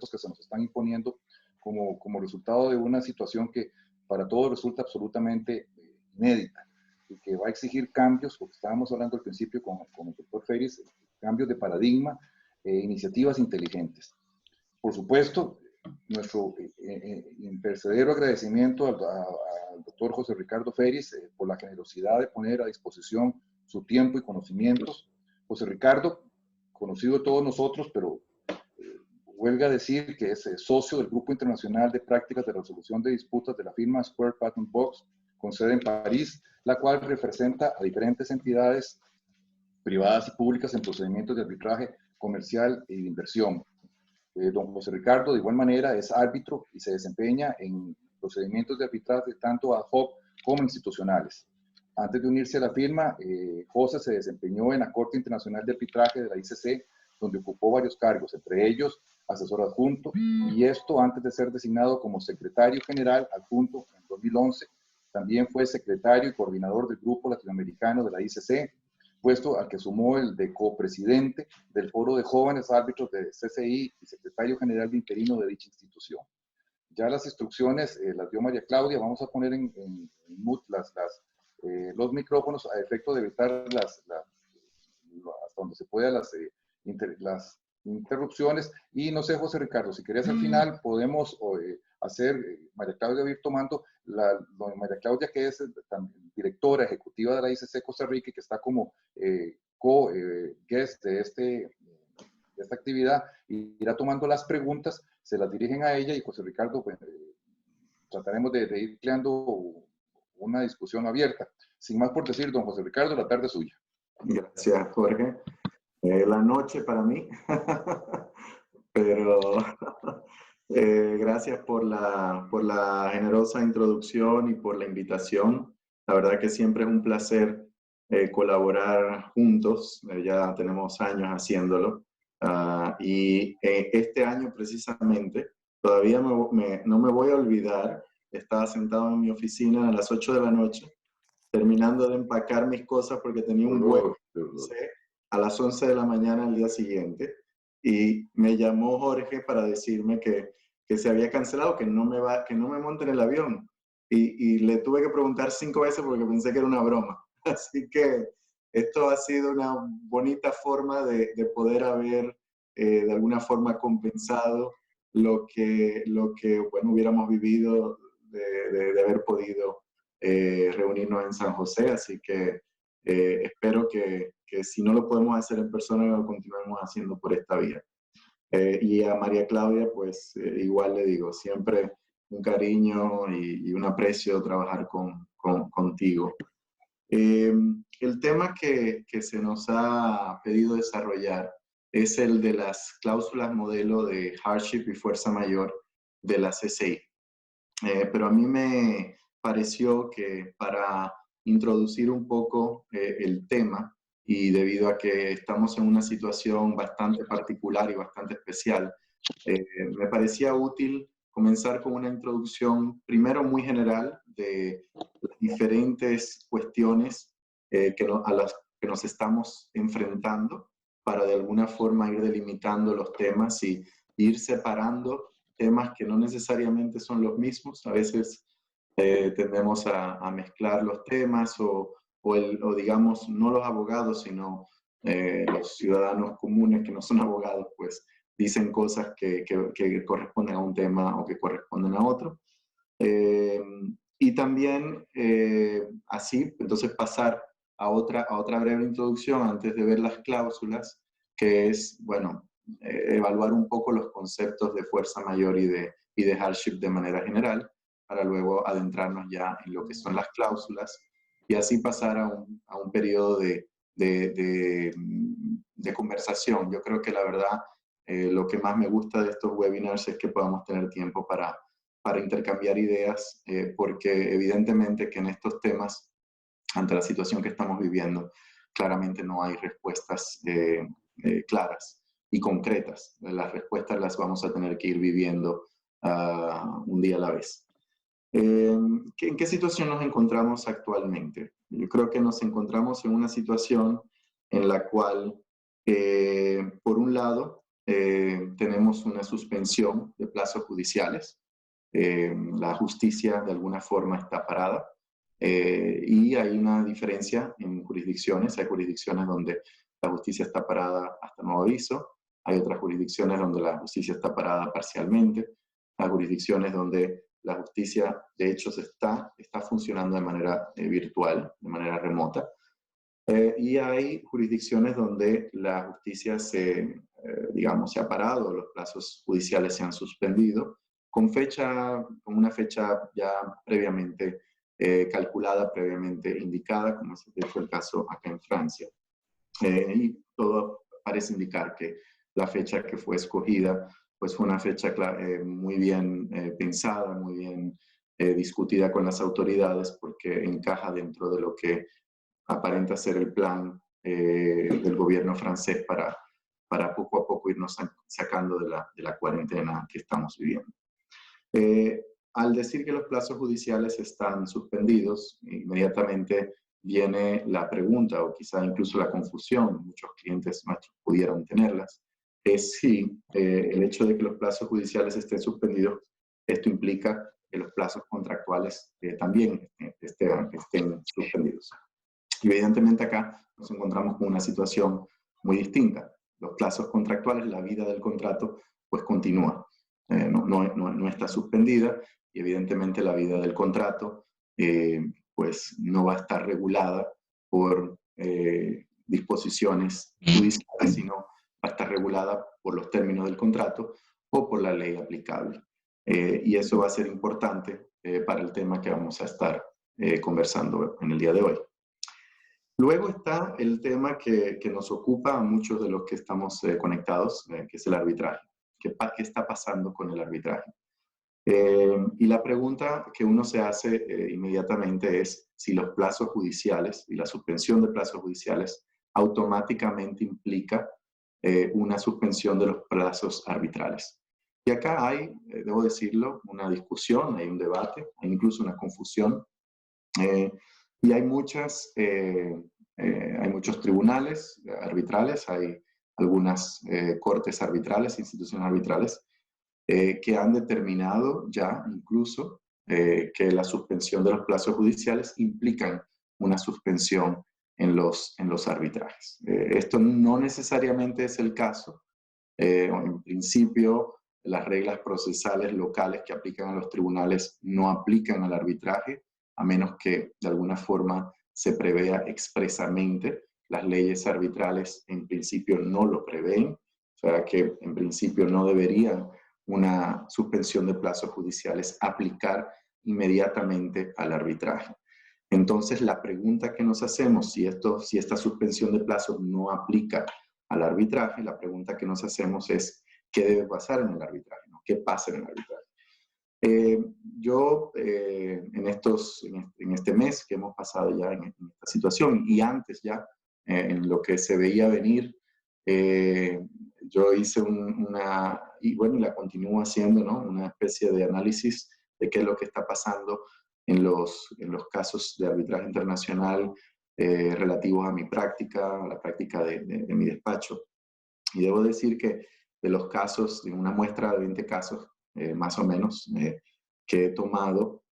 que se nos están imponiendo como resultado de una situación que para todos resulta absolutamente inédita y que va a exigir cambios, porque estábamos hablando al principio con el doctor Félix, cambios de paradigma, iniciativas inteligentes. Por supuesto, nuestro imperecedero agradecimiento al doctor José Ricardo Félix por la generosidad de poner a disposición su tiempo y conocimientos. José Ricardo, conocido de todos nosotros, pero huelga decir que es socio del Grupo Internacional de Prácticas de Resolución de Disputas de la firma Square Patent Box, con sede en París, la cual representa a diferentes entidades privadas y públicas en procedimientos de arbitraje comercial y de inversión. Don José Ricardo, de igual manera, es árbitro y se desempeña en procedimientos de arbitraje tanto ad hoc como institucionales. Antes de unirse a la firma, José se desempeñó en la Corte Internacional de Arbitraje de la ICC, donde ocupó varios cargos, entre ellos asesor adjunto, y esto antes de ser designado como secretario general adjunto en 2011. También fue secretario y coordinador del Grupo Latinoamericano de la ICC, puesto al que sumó el de copresidente del Foro de Jóvenes Árbitros de CCI y secretario general de interino de dicha institución. Ya las instrucciones las dio María Claudia. Vamos a poner en mute los micrófonos a efecto de evitar hasta donde se pueda las interrupciones. Y no sé, José Ricardo, si querías al final podemos hacer, María Claudia va a ir tomando, María Claudia, que es directora ejecutiva de la ICC Costa Rica y que está como guest de esta actividad, y irá tomando las preguntas, se las dirigen a ella, y José Ricardo, pues, trataremos de ir creando una discusión abierta. Sin más por decir, don José Ricardo, la tarde es suya. Gracias, Jorge. La noche para mí, pero gracias por la generosa introducción y por la invitación. La verdad que siempre es un placer colaborar juntos. Ya tenemos años haciéndolo. Y este año precisamente, todavía no me voy a olvidar, estaba sentado en mi oficina a las 8 de la noche, terminando de empacar mis cosas porque tenía un vuelo a las 11 de la mañana al día siguiente, y me llamó Jorge para decirme que se había cancelado, que no me monte en el avión, y le tuve que preguntar 5 veces porque pensé que era una broma. Así que esto ha sido una bonita forma de poder haber de alguna forma compensado lo que bueno, hubiéramos vivido de haber podido reunirnos en San José. Así que espero que si no lo podemos hacer en persona, lo continuemos haciendo por esta vía. Y a María Claudia, pues igual le digo, siempre un cariño y un aprecio trabajar contigo. El tema que se nos ha pedido desarrollar es el de las cláusulas modelo de hardship y fuerza mayor de la CCI. Pero a mí me pareció que para introducir un poco el tema, y debido a que estamos en una situación bastante particular y bastante especial, me parecía útil comenzar con una introducción primero muy general de las diferentes cuestiones a las que nos estamos enfrentando, para de alguna forma ir delimitando los temas y ir separando temas que no necesariamente son los mismos. A veces tendemos a mezclar los temas o digamos, no los abogados, sino los ciudadanos comunes que no son abogados, pues dicen cosas que corresponden a un tema o que corresponden a otro. Y también así, entonces pasar a otra breve introducción antes de ver las cláusulas, que es, bueno, evaluar un poco los conceptos de fuerza mayor y de hardship de manera general, para luego adentrarnos ya en lo que son las cláusulas y así pasar a un periodo de conversación. Yo creo que la verdad, lo que más me gusta de estos webinars es que podamos tener tiempo para intercambiar ideas, porque evidentemente que en estos temas, ante la situación que estamos viviendo, claramente no hay respuestas claras y concretas. Las respuestas las vamos a tener que ir viviendo un día a la vez. ¿En qué situación nos encontramos actualmente? Yo creo que nos encontramos en una situación en la cual, por un lado, tenemos una suspensión de plazos judiciales. La justicia de alguna forma está parada. Y hay una diferencia en jurisdicciones. Hay jurisdicciones donde la justicia está parada hasta nuevo aviso. Hay otras jurisdicciones donde la justicia está parada parcialmente. Hay jurisdicciones donde la justicia, de hecho, está funcionando de manera virtual, de manera remota. Y hay jurisdicciones donde la justicia digamos, se ha parado, los plazos judiciales se han suspendido, con una fecha ya previamente calculada, previamente indicada, como fue el caso acá en Francia. Y todo parece indicar que la fecha que fue escogida pues fue una fecha muy bien pensada, muy bien discutida con las autoridades, porque encaja dentro de lo que aparenta ser el plan del gobierno francés para poco a poco irnos sacando de la cuarentena que estamos viviendo. Al decir que los plazos judiciales están suspendidos, inmediatamente viene la pregunta, o quizá incluso la confusión, muchos clientes nuestros pudieran tenerlas, es si el hecho de que los plazos judiciales estén suspendidos, esto implica que los plazos contractuales también estén suspendidos. Y evidentemente acá nos encontramos con una situación muy distinta. Los plazos contractuales, la vida del contrato, pues continúa. No está suspendida, y evidentemente la vida del contrato pues no va a estar regulada por disposiciones judiciales, sino va a estar regulada por los términos del contrato o por la ley aplicable. Y eso va a ser importante para el tema que vamos a estar conversando en el día de hoy. Luego está el tema que nos ocupa a muchos de los que estamos conectados, que es el arbitraje. ¿Qué está pasando con el arbitraje? Y la pregunta que uno se hace inmediatamente es si los plazos judiciales y la suspensión de plazos judiciales automáticamente implica una suspensión de los plazos arbitrales. Y acá hay, debo decirlo, una discusión, hay un debate, hay incluso una confusión. Y hay muchos tribunales arbitrales, hay algunas cortes arbitrales, instituciones arbitrales, que han determinado ya incluso que la suspensión de los plazos judiciales implican una suspensión en los arbitrajes. Esto no necesariamente es el caso. En principio, las reglas procesales locales que aplican a los tribunales no aplican al arbitraje, a menos que de alguna forma se prevea expresamente. Las leyes arbitrales en principio no lo prevén, o sea que en principio no deberían una suspensión de plazos judiciales aplicar inmediatamente al arbitraje. Entonces la pregunta que nos hacemos, si esta suspensión de plazos no aplica al arbitraje, la pregunta que nos hacemos es ¿qué debe pasar en el arbitraje? ¿No? ¿Qué pasa en el arbitraje? Yo en este mes que hemos pasado ya en esta situación y antes ya en lo que se veía venir, yo hice y bueno, la continúo haciendo, ¿no? Una especie de análisis de qué es lo que está pasando en los casos de arbitraje internacional relativos a mi práctica, a la práctica de mi despacho. Y debo decir que de los casos, de una muestra de 20 casos, más o menos, que he tomado,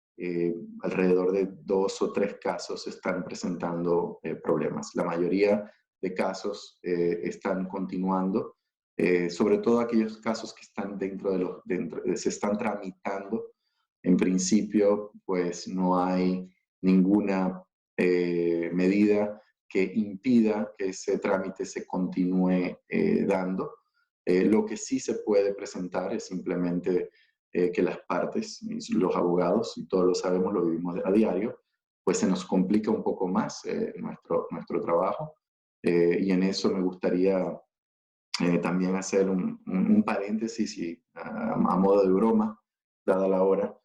alrededor de 2 o 3 casos están presentando problemas. La mayoría de casos están continuando, sobre todo aquellos casos que están se están tramitando. En principio, pues no hay ninguna medida que impida que ese trámite se continúe dando. Lo que sí se puede presentar es simplemente que las partes, los abogados, y todos lo sabemos, lo vivimos a diario, pues se nos complica un poco más nuestro trabajo. Y en eso me gustaría también hacer un paréntesis y a modo de broma, dada la hora.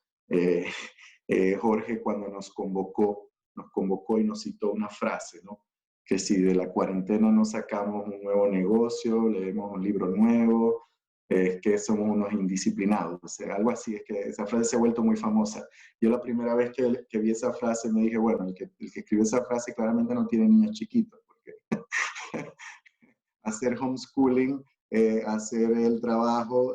Jorge, cuando nos convocó y nos citó una frase, ¿no? Que si de la cuarentena no sacamos un nuevo negocio, leemos un libro nuevo, es que somos unos indisciplinados. O sea, algo así, es que esa frase se ha vuelto muy famosa. Yo la primera vez que vi esa frase me dije, bueno, el que escribió esa frase claramente no tiene niños chiquitos, porque hacer homeschooling hacer el trabajo,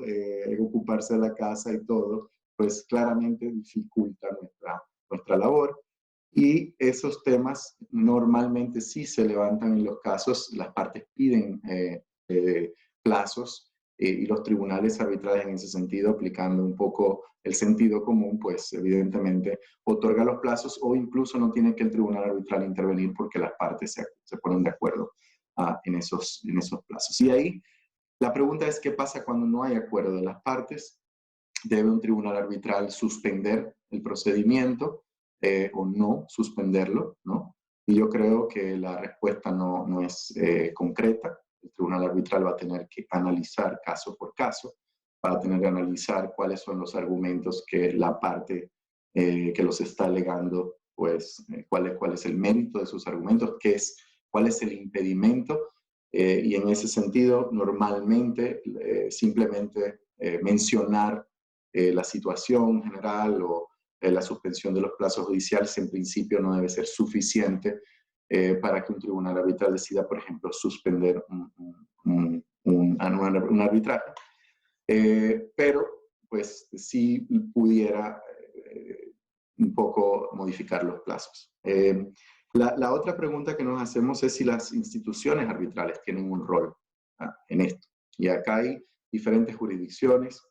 ocuparse de la casa y todo, pues claramente dificulta nuestra labor. Y esos temas normalmente sí se levantan en los casos, las partes piden plazos y los tribunales arbitrales en ese sentido, aplicando un poco el sentido común, pues evidentemente otorga los plazos o incluso no tiene que el tribunal arbitral intervenir porque las partes se ponen de acuerdo en esos plazos. Y ahí la pregunta es, ¿qué pasa cuando no hay acuerdo de las partes? ¿Debe un tribunal arbitral suspender el procedimiento o no suspenderlo, ¿no? Y yo creo que la respuesta no es concreta. El tribunal arbitral va a tener que analizar caso por caso, va a tener que analizar cuáles son los argumentos que la parte que los está alegando, pues cuál es el mérito de sus argumentos, cuál es el impedimento, y en ese sentido, normalmente simplemente mencionar la situación general o la suspensión de los plazos judiciales en principio no debe ser suficiente para que un tribunal arbitral decida, por ejemplo, suspender un arbitraje. Pero, pues, sí pudiera un poco modificar los plazos. La otra pregunta que nos hacemos es si las instituciones arbitrales tienen un rol en esto. Y acá hay diferentes jurisdicciones.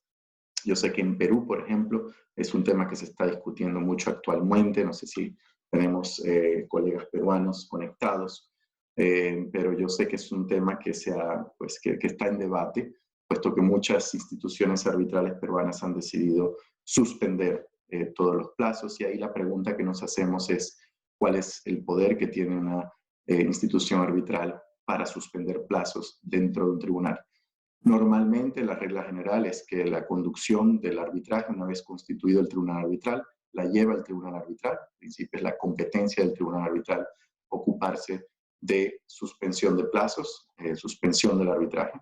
Yo sé que en Perú, por ejemplo, es un tema que se está discutiendo mucho actualmente. No sé si tenemos colegas peruanos conectados, pero yo sé que es un tema que está en debate, puesto que muchas instituciones arbitrales peruanas han decidido suspender todos los plazos. Y ahí la pregunta que nos hacemos es, ¿cuál es el poder que tiene una institución arbitral para suspender plazos dentro de un tribunal? Normalmente la regla general es que la conducción del arbitraje, una vez constituido el tribunal arbitral, la lleva el tribunal arbitral. En principio es la competencia del tribunal arbitral ocuparse de suspensión de plazos, suspensión del arbitraje.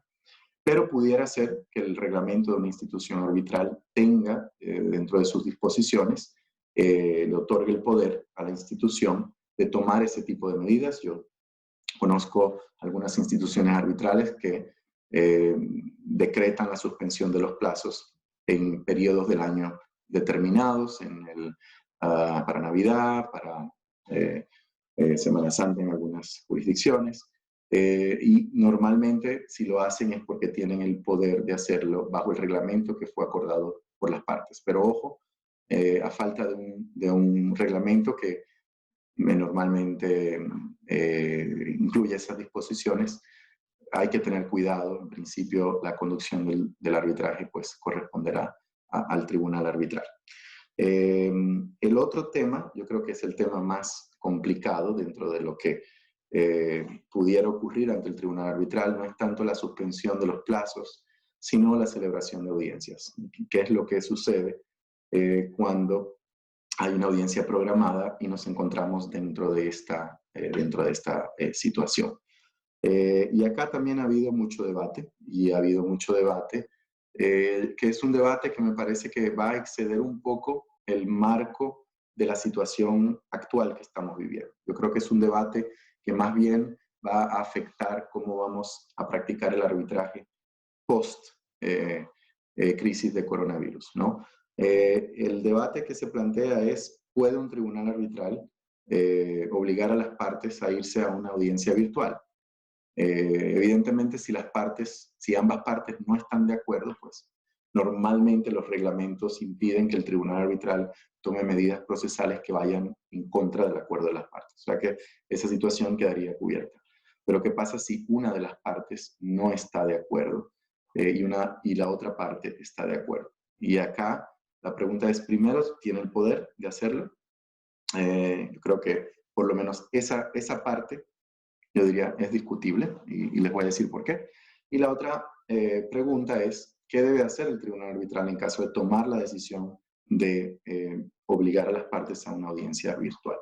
Pero pudiera ser que el reglamento de una institución arbitral tenga dentro de sus disposiciones, le otorgue el poder a la institución de tomar ese tipo de medidas. Yo conozco algunas instituciones arbitrales que decretan la suspensión de los plazos en periodos del año determinados, para Navidad, para Semana Santa en algunas jurisdicciones. Y normalmente si lo hacen es porque tienen el poder de hacerlo bajo el reglamento que fue acordado por las partes. Pero ojo, a falta de un reglamento que normalmente incluye esas disposiciones, hay que tener cuidado. En principio, la conducción del arbitraje pues corresponderá al tribunal arbitral. El otro tema, yo creo que es el tema más complicado dentro de lo que pudiera ocurrir ante el tribunal arbitral, no es tanto la suspensión de los plazos, sino la celebración de audiencias. ¿Qué es lo que sucede cuando hay una audiencia programada y nos encontramos dentro de esta situación? Y acá también ha habido mucho debate, que es un debate que me parece que va a exceder un poco el marco de la situación actual que estamos viviendo. Yo creo que es un debate que más bien va a afectar cómo vamos a practicar el arbitraje post crisis de coronavirus, ¿no? El debate que se plantea es, ¿puede un tribunal arbitral obligar a las partes a irse a una audiencia virtual? Evidentemente, si ambas partes no están de acuerdo, pues normalmente los reglamentos impiden que el tribunal arbitral tome medidas procesales que vayan en contra del acuerdo de las partes. O sea que esa situación quedaría cubierta. Pero ¿qué pasa si una de las partes no está de acuerdo y la otra parte está de acuerdo? Y acá la pregunta es, primero, ¿tiene el poder de hacerlo? Yo creo que por lo menos esa parte, yo diría, es discutible y les voy a decir por qué. Y la otra pregunta es, ¿qué debe hacer el tribunal arbitral en caso de tomar la decisión de obligar a las partes a una audiencia virtual?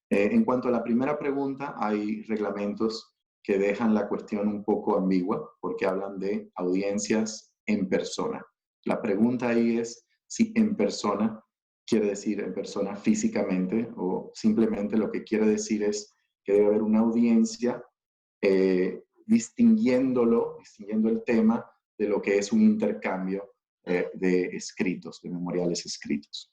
En cuanto a la primera pregunta, hay reglamentos que dejan la cuestión un poco ambigua porque hablan de audiencias en persona. La pregunta ahí es si en persona quiere decir en persona físicamente o simplemente lo que quiere decir es que debe haber una audiencia distinguiendo el tema de lo que es un intercambio de escritos, de memoriales escritos.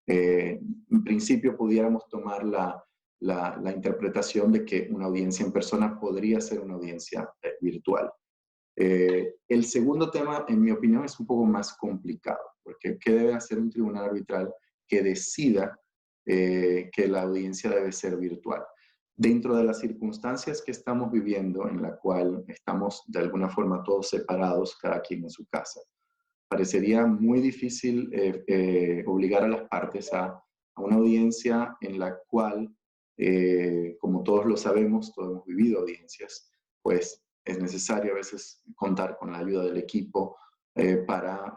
En principio pudiéramos tomar la interpretación de que una audiencia en persona podría ser una audiencia virtual. El segundo tema, en mi opinión, es un poco más complicado, porque ¿qué debe hacer un tribunal arbitral que decida que la audiencia debe ser virtual? Dentro de las circunstancias que estamos viviendo, en la cual estamos de alguna forma todos separados, cada quien en su casa, parecería muy difícil obligar a las partes a una audiencia en la cual, como todos lo sabemos, todos hemos vivido audiencias, pues es necesario a veces contar con la ayuda del equipo para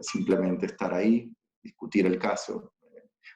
simplemente estar ahí, discutir el caso,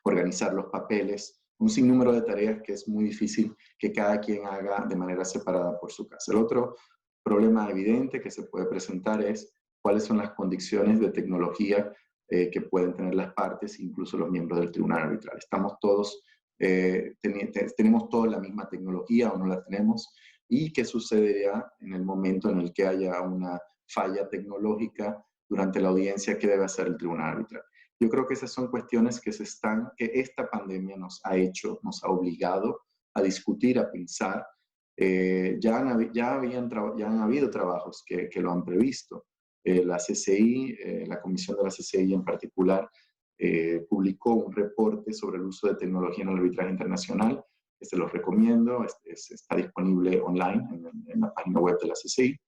organizar los papeles, un sinnúmero de tareas que es muy difícil que cada quien haga de manera separada por su casa. El otro problema evidente que se puede presentar es cuáles son las condiciones de tecnología que pueden tener las partes, incluso los miembros del tribunal arbitral. Estamos todos, tenemos todos la misma tecnología o no la tenemos, y qué sucederá en el momento en el que haya una falla tecnológica durante la audiencia, qué debe hacer el tribunal arbitral. Yo creo que esas son cuestiones que esta pandemia nos ha obligado a discutir, a pensar. Ya han habido trabajos que lo han previsto. La CCI, la Comisión de la CCI en particular, publicó un reporte sobre el uso de tecnología en el arbitraje internacional. Se los recomiendo, está disponible online en la página web de la CCI,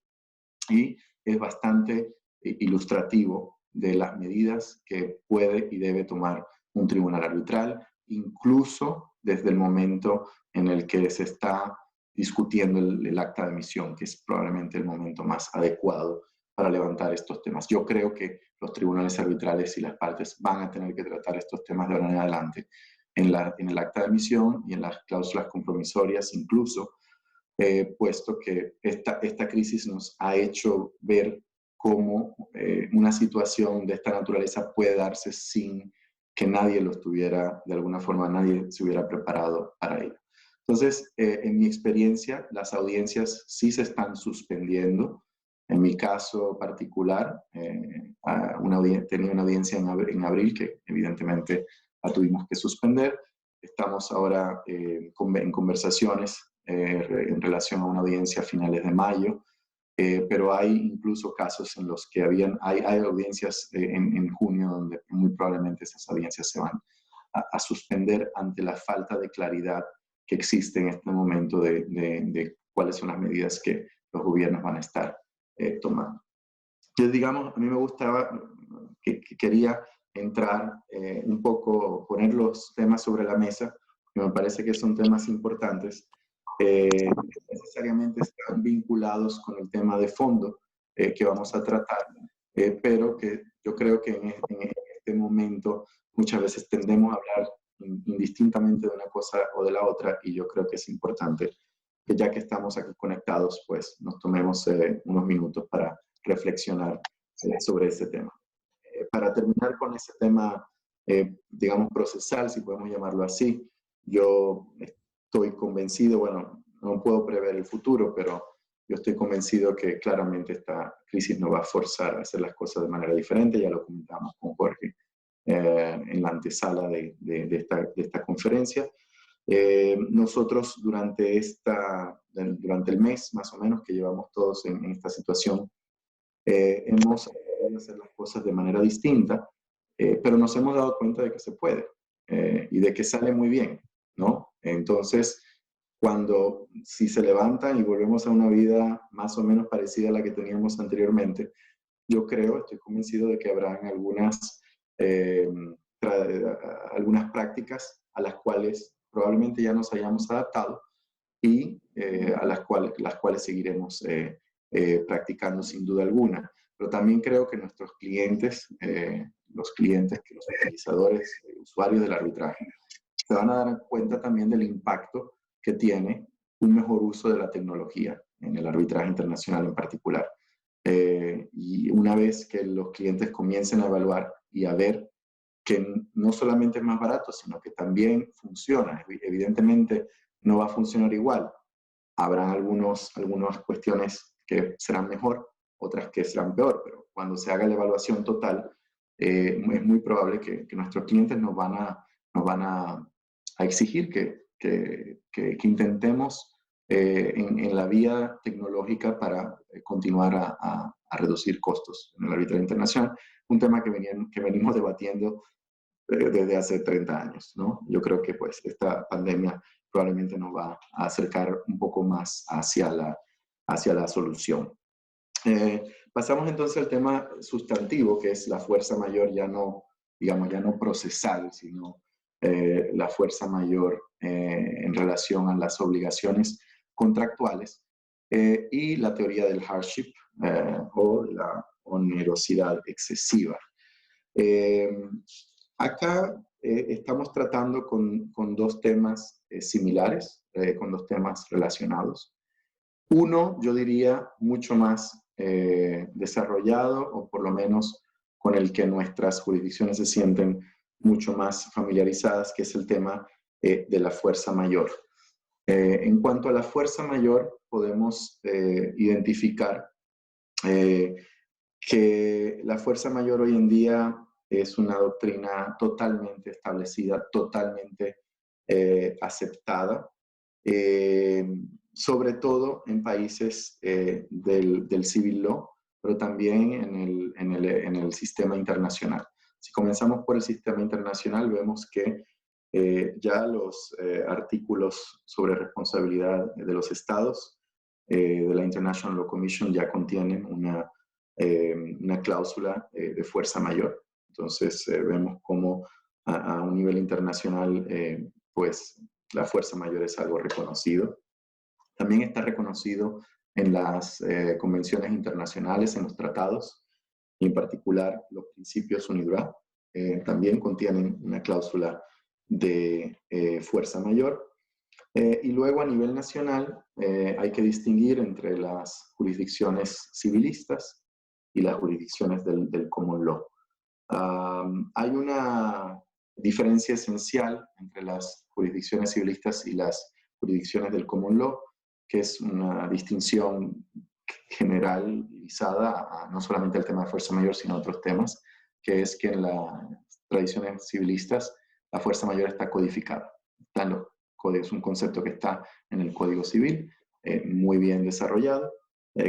y es bastante ilustrativo de las medidas que puede y debe tomar un tribunal arbitral, incluso desde el momento en el que se está discutiendo el acta de emisión, que es probablemente el momento más adecuado para levantar estos temas. Yo creo que los tribunales arbitrales y las partes van a tener que tratar estos temas de ahora en adelante en el acta de emisión y en las cláusulas compromisorias incluso, puesto que esta crisis nos ha hecho ver cómo una situación de esta naturaleza puede darse sin que nadie lo estuviera, de alguna forma nadie se hubiera preparado para ello. Entonces, en mi experiencia, las audiencias sí se están suspendiendo. En mi caso particular, tenía una audiencia en abril que evidentemente la tuvimos que suspender. Estamos ahora en conversaciones en relación a una audiencia a finales de mayo, pero hay incluso casos en los que hay audiencias en junio donde muy probablemente esas audiencias se van a suspender ante la falta de claridad que existe en este momento de cuáles son las medidas que los gobiernos van a estar tomando. Entonces, digamos, a mí me gustaba, que quería entrar un poco, poner los temas sobre la mesa, que me parece que son temas importantes, necesariamente están vinculados con el tema de fondo que vamos a tratar, pero que yo creo que en este momento muchas veces tendemos a hablar indistintamente de una cosa o de la otra, y yo creo que es importante que ya que estamos aquí conectados, pues nos tomemos unos minutos para reflexionar sobre ese tema. Para terminar con ese tema, digamos, procesal, si podemos llamarlo así, yo estoy convencido, bueno, no puedo prever el futuro, pero yo estoy convencido que claramente esta crisis nos va a forzar a hacer las cosas de manera diferente. Ya lo comentamos con Jorge en la antesala de esta conferencia. Nosotros durante el mes más o menos que llevamos todos en esta situación, hemos aprendido a hacer las cosas de manera distinta, pero nos hemos dado cuenta de que se puede y de que sale muy bien, ¿no? Entonces, si se levantan y volvemos a una vida más o menos parecida a la que teníamos anteriormente, yo estoy convencido de que habrán algunas prácticas a las cuales probablemente ya nos hayamos adaptado y a las cuales seguiremos practicando sin duda alguna. Pero también creo que nuestros clientes, los utilizadores, usuarios del arbitraje, se van a dar cuenta también del impacto que tiene un mejor uso de la tecnología en el arbitraje internacional en particular. Y una vez que los clientes comiencen a evaluar y a ver que no solamente es más barato, sino que también funciona. Evidentemente no va a funcionar igual Habrán algunas cuestiones que serán mejor, otras que serán peor, pero cuando se haga la evaluación total, es muy probable que nuestros clientes nos van a exigir que intentemos en la vía tecnológica para continuar a reducir costos en el arbitraje internacional, un tema que venimos debatiendo desde hace 30 años, ¿no? Yo creo que pues esta pandemia probablemente nos va a acercar un poco más hacia la solución. Pasamos entonces al tema sustantivo, que es la fuerza mayor, ya no, digamos, ya no procesal, sino la fuerza mayor en relación a las obligaciones contractuales y la teoría del hardship o la onerosidad excesiva. Acá estamos tratando con dos temas similares, con dos temas relacionados. Uno, yo diría, mucho más desarrollado, o por lo menos con el que nuestras jurisdicciones se sienten mucho más familiarizadas, que es el tema de la fuerza mayor. En cuanto a la fuerza mayor, podemos identificar que la fuerza mayor hoy en día es una doctrina totalmente establecida, totalmente aceptada, sobre todo en países del civil law, pero también en el sistema internacional. Si comenzamos por el sistema internacional, vemos que ya los artículos sobre responsabilidad de los estados de la International Law Commission ya contienen una cláusula de fuerza mayor. Entonces vemos cómo a un nivel internacional pues la fuerza mayor es algo reconocido. También está reconocido en las convenciones internacionales, en los tratados, y en particular los principios UNIDROIT también contienen una cláusula de fuerza mayor. Y luego a nivel nacional hay que distinguir entre las jurisdicciones civilistas y las jurisdicciones del common law. Hay una diferencia esencial entre las jurisdicciones civilistas y las jurisdicciones del common law, que es una distinción generalizada no solamente al tema de fuerza mayor, sino a otros temas, que es que en las tradiciones civilistas la fuerza mayor está codificada. Está en los códigos, es un concepto que está en el Código Civil, muy bien desarrollado,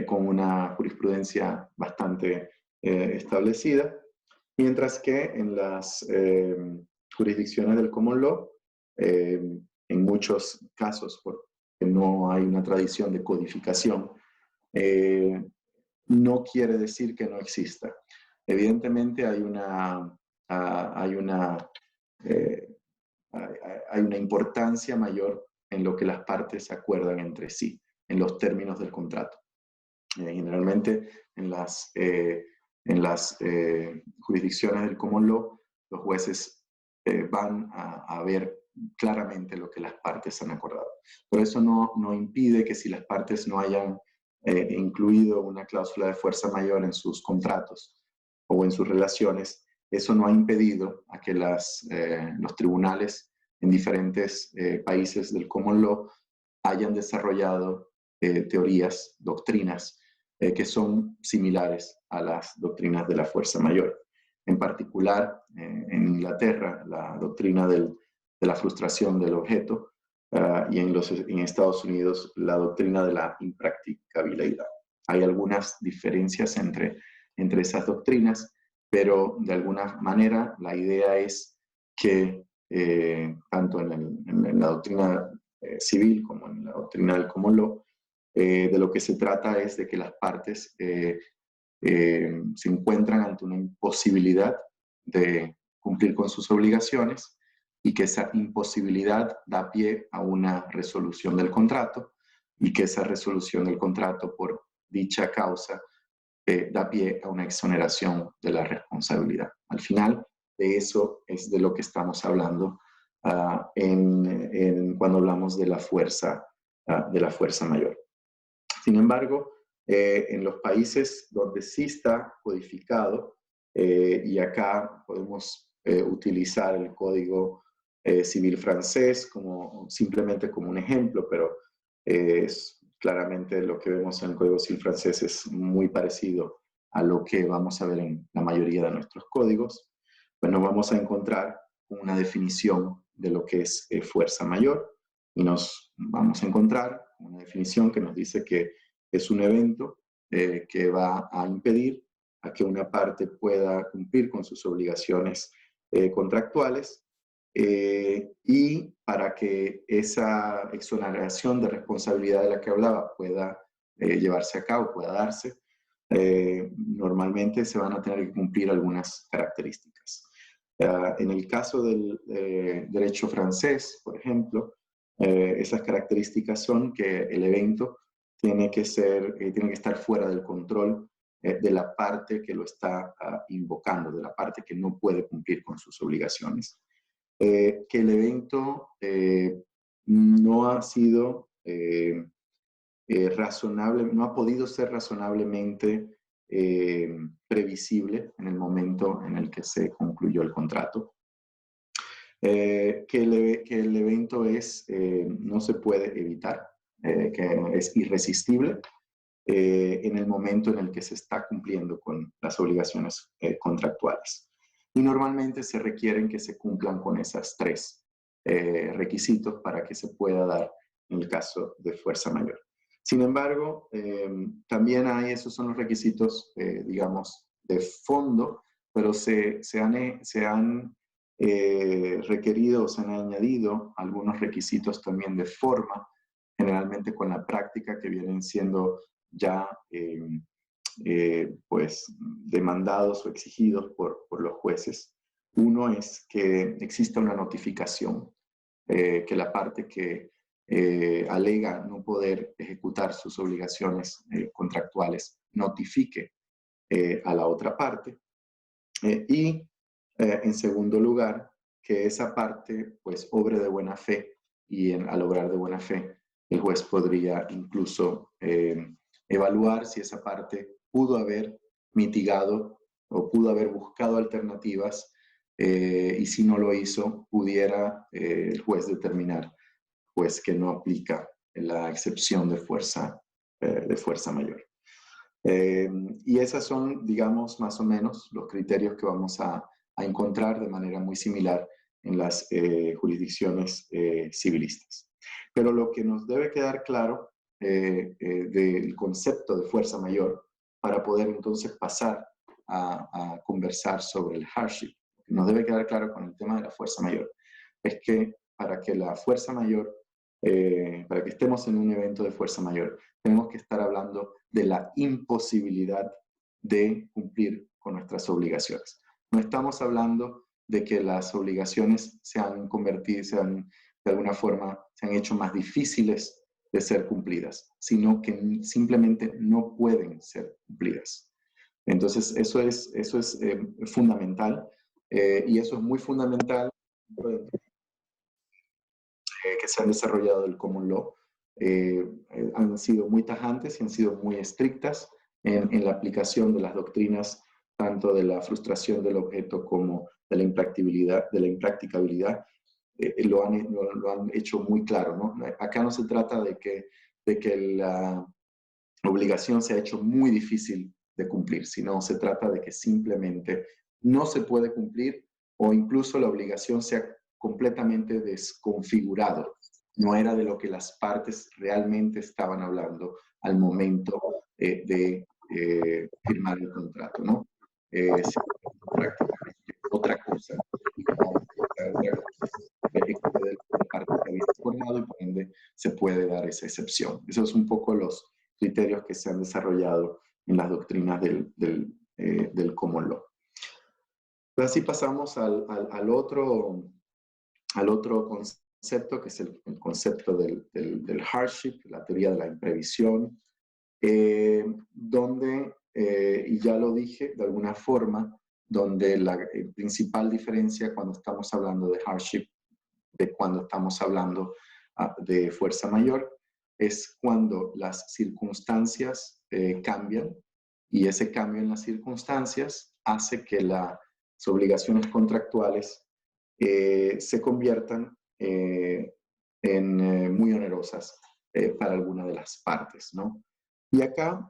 con una jurisprudencia bastante establecida, mientras que en las jurisdicciones del common law, en muchos casos, porque no hay una tradición de codificación, no quiere decir que no exista. Evidentemente hay una importancia mayor en lo que las partes acuerdan entre sí, en los términos del contrato. Generalmente en las jurisdicciones del common law, los jueces van a ver claramente lo que las partes han acordado. Pero eso no impide que si las partes no hayan incluido una cláusula de fuerza mayor en sus contratos o en sus relaciones, eso no ha impedido a que los tribunales en diferentes países del common law hayan desarrollado teorías, doctrinas, que son similares a las doctrinas de la fuerza mayor. En particular, en Inglaterra, la doctrina de la frustración del objeto, y en Estados Unidos, la doctrina de la impracticabilidad. Hay algunas diferencias entre esas doctrinas, pero de alguna manera la idea es que tanto en la doctrina civil como en la doctrina del common law, de lo que se trata es de que las partes se encuentran ante una imposibilidad de cumplir con sus obligaciones y que esa imposibilidad da pie a una resolución del contrato y que esa resolución del contrato por dicha causa da pie a una exoneración de la responsabilidad. Al final, de eso es de lo que estamos hablando cuando hablamos de la fuerza mayor. Sin embargo, en los países donde sí está codificado, y acá podemos utilizar el Código Civil francés simplemente como un ejemplo, pero es claramente lo que vemos en el Código Civil francés es muy parecido a lo que vamos a ver en la mayoría de nuestros códigos, pues nos vamos a encontrar con una definición de lo que es fuerza mayor, y nos vamos a encontrar con una definición que nos dice que es un evento que va a impedir a que una parte pueda cumplir con sus obligaciones contractuales, y para que esa exoneración de responsabilidad de la que hablaba pueda llevarse a cabo, pueda darse, normalmente se van a tener que cumplir algunas características. En el caso del derecho francés, por ejemplo, esas características son que el evento tiene que estar fuera del control de la parte que lo está invocando, de la parte que no puede cumplir con sus obligaciones. Que el evento no ha sido razonable, no ha podido ser razonablemente previsible en el momento en el que se concluyó el contrato. Que el evento no se puede evitar, que es irresistible en el momento en el que se está cumpliendo con las obligaciones contractuales. Y normalmente se requieren que se cumplan con esas tres requisitos para que se pueda dar en el caso de fuerza mayor. Sin embargo, también esos son los requisitos, digamos, de fondo, pero se han requerido o se han añadido algunos requisitos también de forma, generalmente con la práctica, que vienen siendo ya pues demandados o exigidos por los jueces. Uno es que exista una notificación, que la parte que alega no poder ejecutar sus obligaciones contractuales notifique a la otra parte, y en segundo lugar, que esa parte pues obre de buena fe, y al obrar de buena fe el juez podría incluso evaluar si esa parte pudo haber mitigado o pudo haber buscado alternativas, y si no lo hizo, pudiera el juez determinar pues que no aplica la excepción de fuerza mayor. Y esas son, digamos, más o menos los criterios que vamos a encontrar de manera muy similar en las jurisdicciones civilistas. Pero lo que nos debe quedar claro del concepto de fuerza mayor, para poder entonces pasar a conversar sobre el hardship, lo que nos debe quedar claro con el tema de la fuerza mayor, es que para que la fuerza mayor, para que estemos en un evento de fuerza mayor, tenemos que estar hablando de la imposibilidad de cumplir con nuestras obligaciones. No estamos hablando de que las obligaciones se han convertido, de alguna forma, se han hecho más difíciles de ser cumplidas, sino que simplemente no pueden ser cumplidas. Entonces, eso es fundamental, y eso es muy fundamental que se han desarrollado del Common Law. Han sido muy tajantes y han sido muy estrictas en la aplicación de las doctrinas, tanto de la frustración del objeto como de la impracticabilidad. Lo han hecho muy claro, ¿no? Acá no se trata de que la obligación se ha hecho muy difícil de cumplir, sino se trata de que simplemente no se puede cumplir, o incluso la obligación se ha completamente desconfigurado. No era de lo que las partes realmente estaban hablando al momento de firmar el contrato, ¿no? Prácticamente otra cosa. Y como otra cosa de la parte que había acordado, y por ende se puede dar esa excepción. Esos son un poco los criterios que se han desarrollado en las doctrinas del Common Law. Pues así pasamos al otro concepto, que es el concepto del hardship, la teoría de la imprevisión, donde, y ya lo dije de alguna forma, donde la principal diferencia cuando estamos hablando de hardship de cuando estamos hablando de fuerza mayor es cuando las circunstancias cambian, y ese cambio en las circunstancias hace que las obligaciones contractuales se conviertan en muy onerosas para alguna de las partes, ¿no? Y acá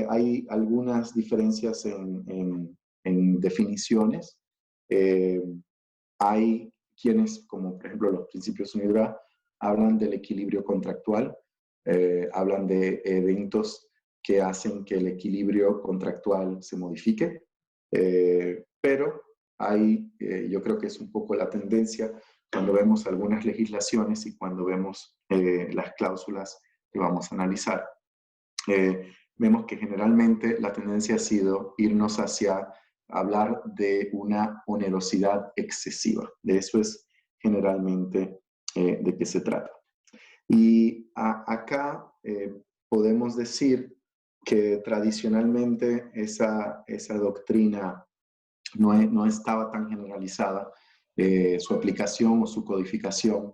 hay algunas diferencias en definiciones. Hay quienes, como por ejemplo los principios UNIDROIT, hablan del equilibrio contractual, hablan de eventos que hacen que el equilibrio contractual se modifique, pero yo creo que es un poco la tendencia cuando vemos algunas legislaciones y cuando vemos las cláusulas que vamos a analizar. Vemos que generalmente la tendencia ha sido irnos hacia hablar de una onerosidad excesiva. De eso es generalmente de qué se trata. Y acá podemos decir que tradicionalmente esa doctrina no estaba tan generalizada, su aplicación o su codificación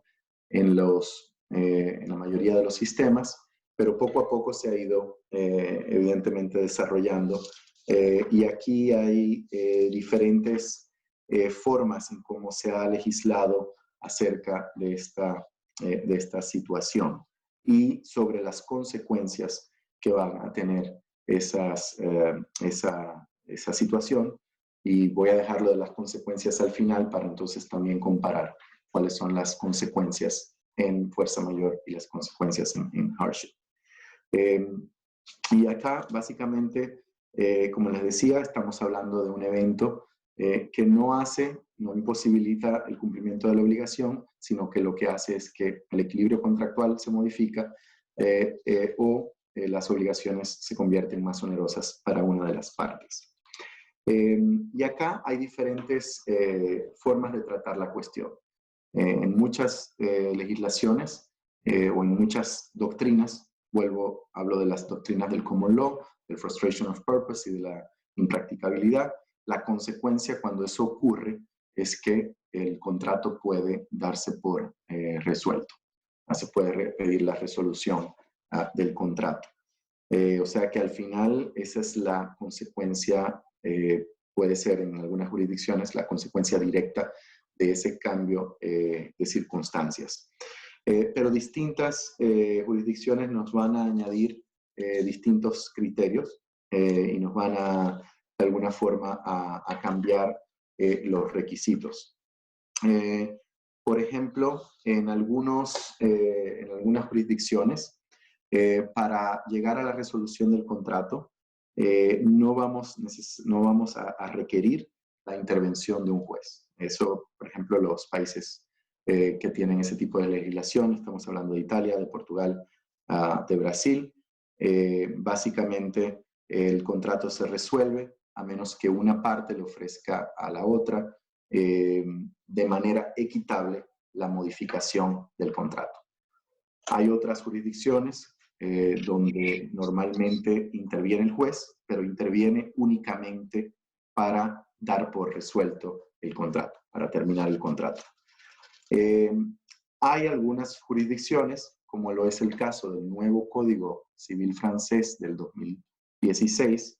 en la mayoría de los sistemas, pero poco a poco se ha ido evidentemente desarrollando. Y aquí hay diferentes formas en cómo se ha legislado acerca de esta situación y sobre las consecuencias que van a tener esa situación. Y voy a dejarlo de las consecuencias al final para entonces también comparar cuáles son las consecuencias en fuerza mayor y las consecuencias en hardship. Y acá, básicamente, como les decía, estamos hablando de un evento que no imposibilita el cumplimiento de la obligación, sino que lo que hace es que el equilibrio contractual se modifica o las obligaciones se convierten más onerosas para una de las partes. Y acá hay diferentes formas de tratar la cuestión. En muchas legislaciones o en muchas doctrinas, hablo de las doctrinas del common law, del frustration of purpose y de la impracticabilidad, la consecuencia cuando eso ocurre es que el contrato puede darse por resuelto. Se puede pedir la resolución del contrato. O sea que al final esa es la consecuencia, puede ser en algunas jurisdicciones la consecuencia directa de ese cambio de circunstancias. Pero distintas jurisdicciones nos van a añadir distintos criterios y nos van de alguna forma a cambiar los requisitos. Por ejemplo, en algunas jurisdicciones, para llegar a la resolución del contrato, no vamos a requerir la intervención de un juez. Eso, por ejemplo, los países que tienen ese tipo de legislación, estamos hablando de Italia, de Portugal, de Brasil, básicamente el contrato se resuelve a menos que una parte le ofrezca a la otra de manera equitable la modificación del contrato. Hay otras jurisdicciones donde normalmente interviene el juez, pero interviene únicamente para dar por resuelto el contrato, para terminar el contrato. Hay algunas jurisdicciones, como lo es el caso del nuevo Código Civil francés del 2016,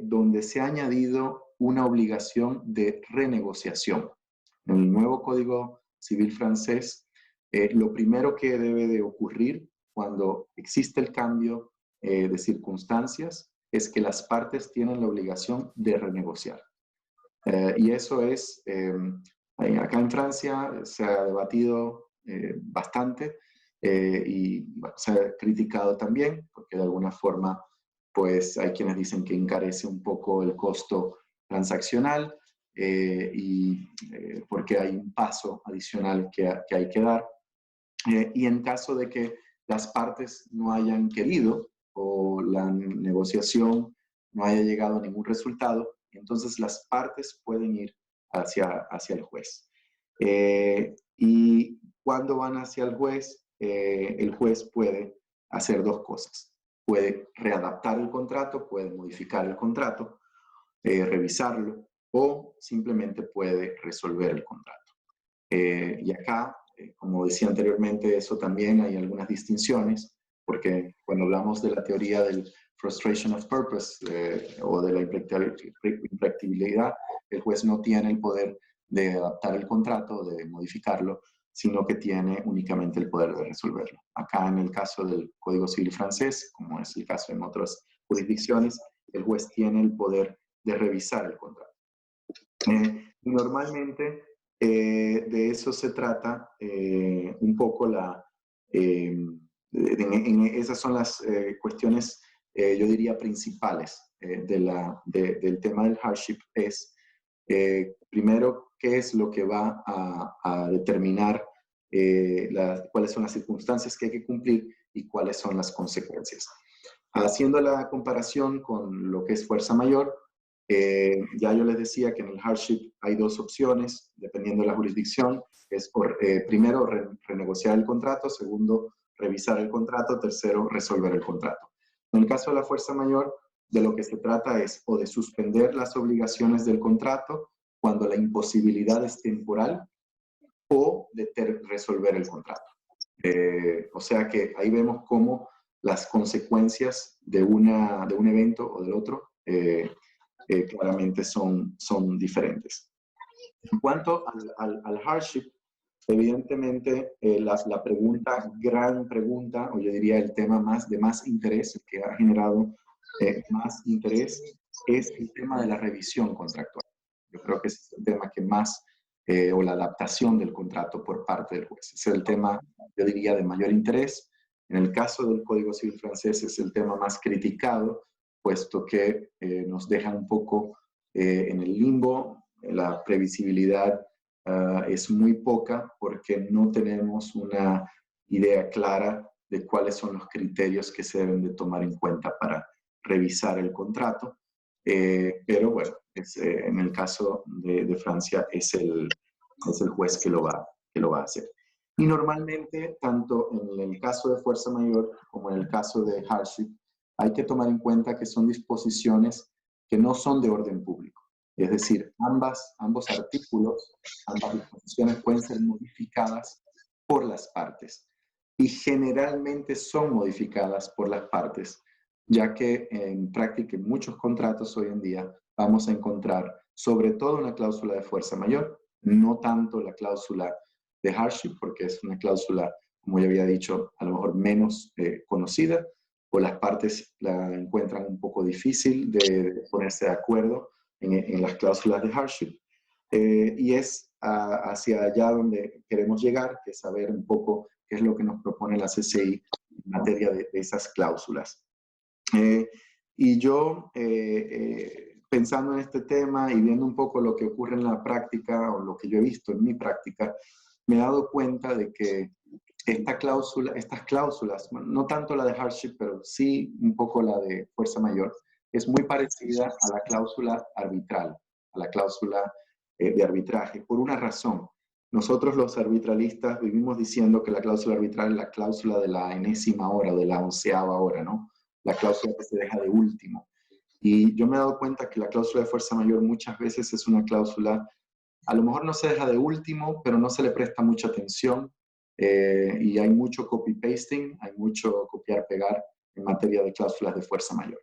donde se ha añadido una obligación de renegociación. En el nuevo Código Civil francés, lo primero que debe de ocurrir cuando existe el cambio de circunstancias es que las partes tienen la obligación de renegociar. Y eso es, acá en Francia se ha debatido bastante y se ha criticado también, porque de alguna forma pues hay quienes dicen que encarece un poco el costo transaccional porque hay un paso adicional que hay que dar. Y en caso de que las partes no hayan querido o la negociación no haya llegado a ningún resultado, entonces las partes pueden ir hacia el juez. Y cuando van hacia el juez puede hacer dos cosas. Puede readaptar el contrato, puede modificar el contrato, revisarlo, o simplemente puede resolver el contrato. Y acá, como decía anteriormente, eso también hay algunas distinciones, porque cuando hablamos de la teoría del frustration of purpose o de la impracticabilidad, el juez no tiene el poder de adaptar el contrato, de modificarlo, sino que tiene únicamente el poder de resolverlo. Acá en el caso del Código Civil francés, como es el caso en otras jurisdicciones, el juez tiene el poder de revisar el contrato. Normalmente de eso se trata un poco esas son las cuestiones, yo diría, principales del tema del hardship. Es primero, qué es lo que va a determinar cuáles son las circunstancias que hay que cumplir y cuáles son las consecuencias. Haciendo la comparación con lo que es fuerza mayor, ya yo les decía que en el hardship hay dos opciones, dependiendo de la jurisdicción. Es primero, renegociar el contrato; segundo, revisar el contrato; tercero, resolver el contrato. En el caso de la fuerza mayor, de lo que se trata es o de suspender las obligaciones del contrato cuando la imposibilidad es temporal, o de resolver el contrato. O sea que ahí vemos cómo las consecuencias de un evento o del otro claramente son diferentes. En cuanto al hardship, evidentemente la pregunta, gran pregunta, o yo diría el tema de más interés, el que ha generado más interés, es el tema de la revisión contractual. Yo creo que es el tema que más, o la adaptación del contrato por parte del juez. Ese es el tema, yo diría, de mayor interés. En el caso del Código Civil francés es el tema más criticado, puesto que nos deja un poco en el limbo. La previsibilidad es muy poca porque no tenemos una idea clara de cuáles son los criterios que se deben de tomar en cuenta para revisar el contrato. Pero bueno, en el caso de Francia es el juez que lo va a hacer. Y normalmente, tanto en el caso de fuerza mayor como en el caso de hardship, hay que tomar en cuenta que son disposiciones que no son de orden público. Es decir, ambos artículos, ambas disposiciones pueden ser modificadas por las partes. Y generalmente son modificadas por las partes, ya que en práctica en muchos contratos hoy en día vamos a encontrar sobre todo una cláusula de fuerza mayor, no tanto la cláusula de hardship, porque es una cláusula, como ya había dicho, a lo mejor menos conocida, o las partes la encuentran un poco difícil de ponerse de acuerdo en las cláusulas de hardship. Y es hacia allá donde queremos llegar, que es saber un poco qué es lo que nos propone la CCI en materia de esas cláusulas. Y yo, pensando en este tema y viendo un poco lo que ocurre en la práctica, o lo que yo he visto en mi práctica, me he dado cuenta de que estas cláusulas, no tanto la de hardship, pero sí un poco la de fuerza mayor, es muy parecida a la cláusula arbitral, a la cláusula de arbitraje, por una razón. Nosotros los arbitralistas vivimos diciendo que la cláusula arbitral es la cláusula de la enésima hora, o de la 11ª hora, ¿no? La cláusula que se deja de último. Y yo me he dado cuenta que la cláusula de fuerza mayor muchas veces es una cláusula, a lo mejor no se deja de último, pero no se le presta mucha atención, y hay mucho copy-pasting, hay mucho copiar-pegar en materia de cláusulas de fuerza mayor,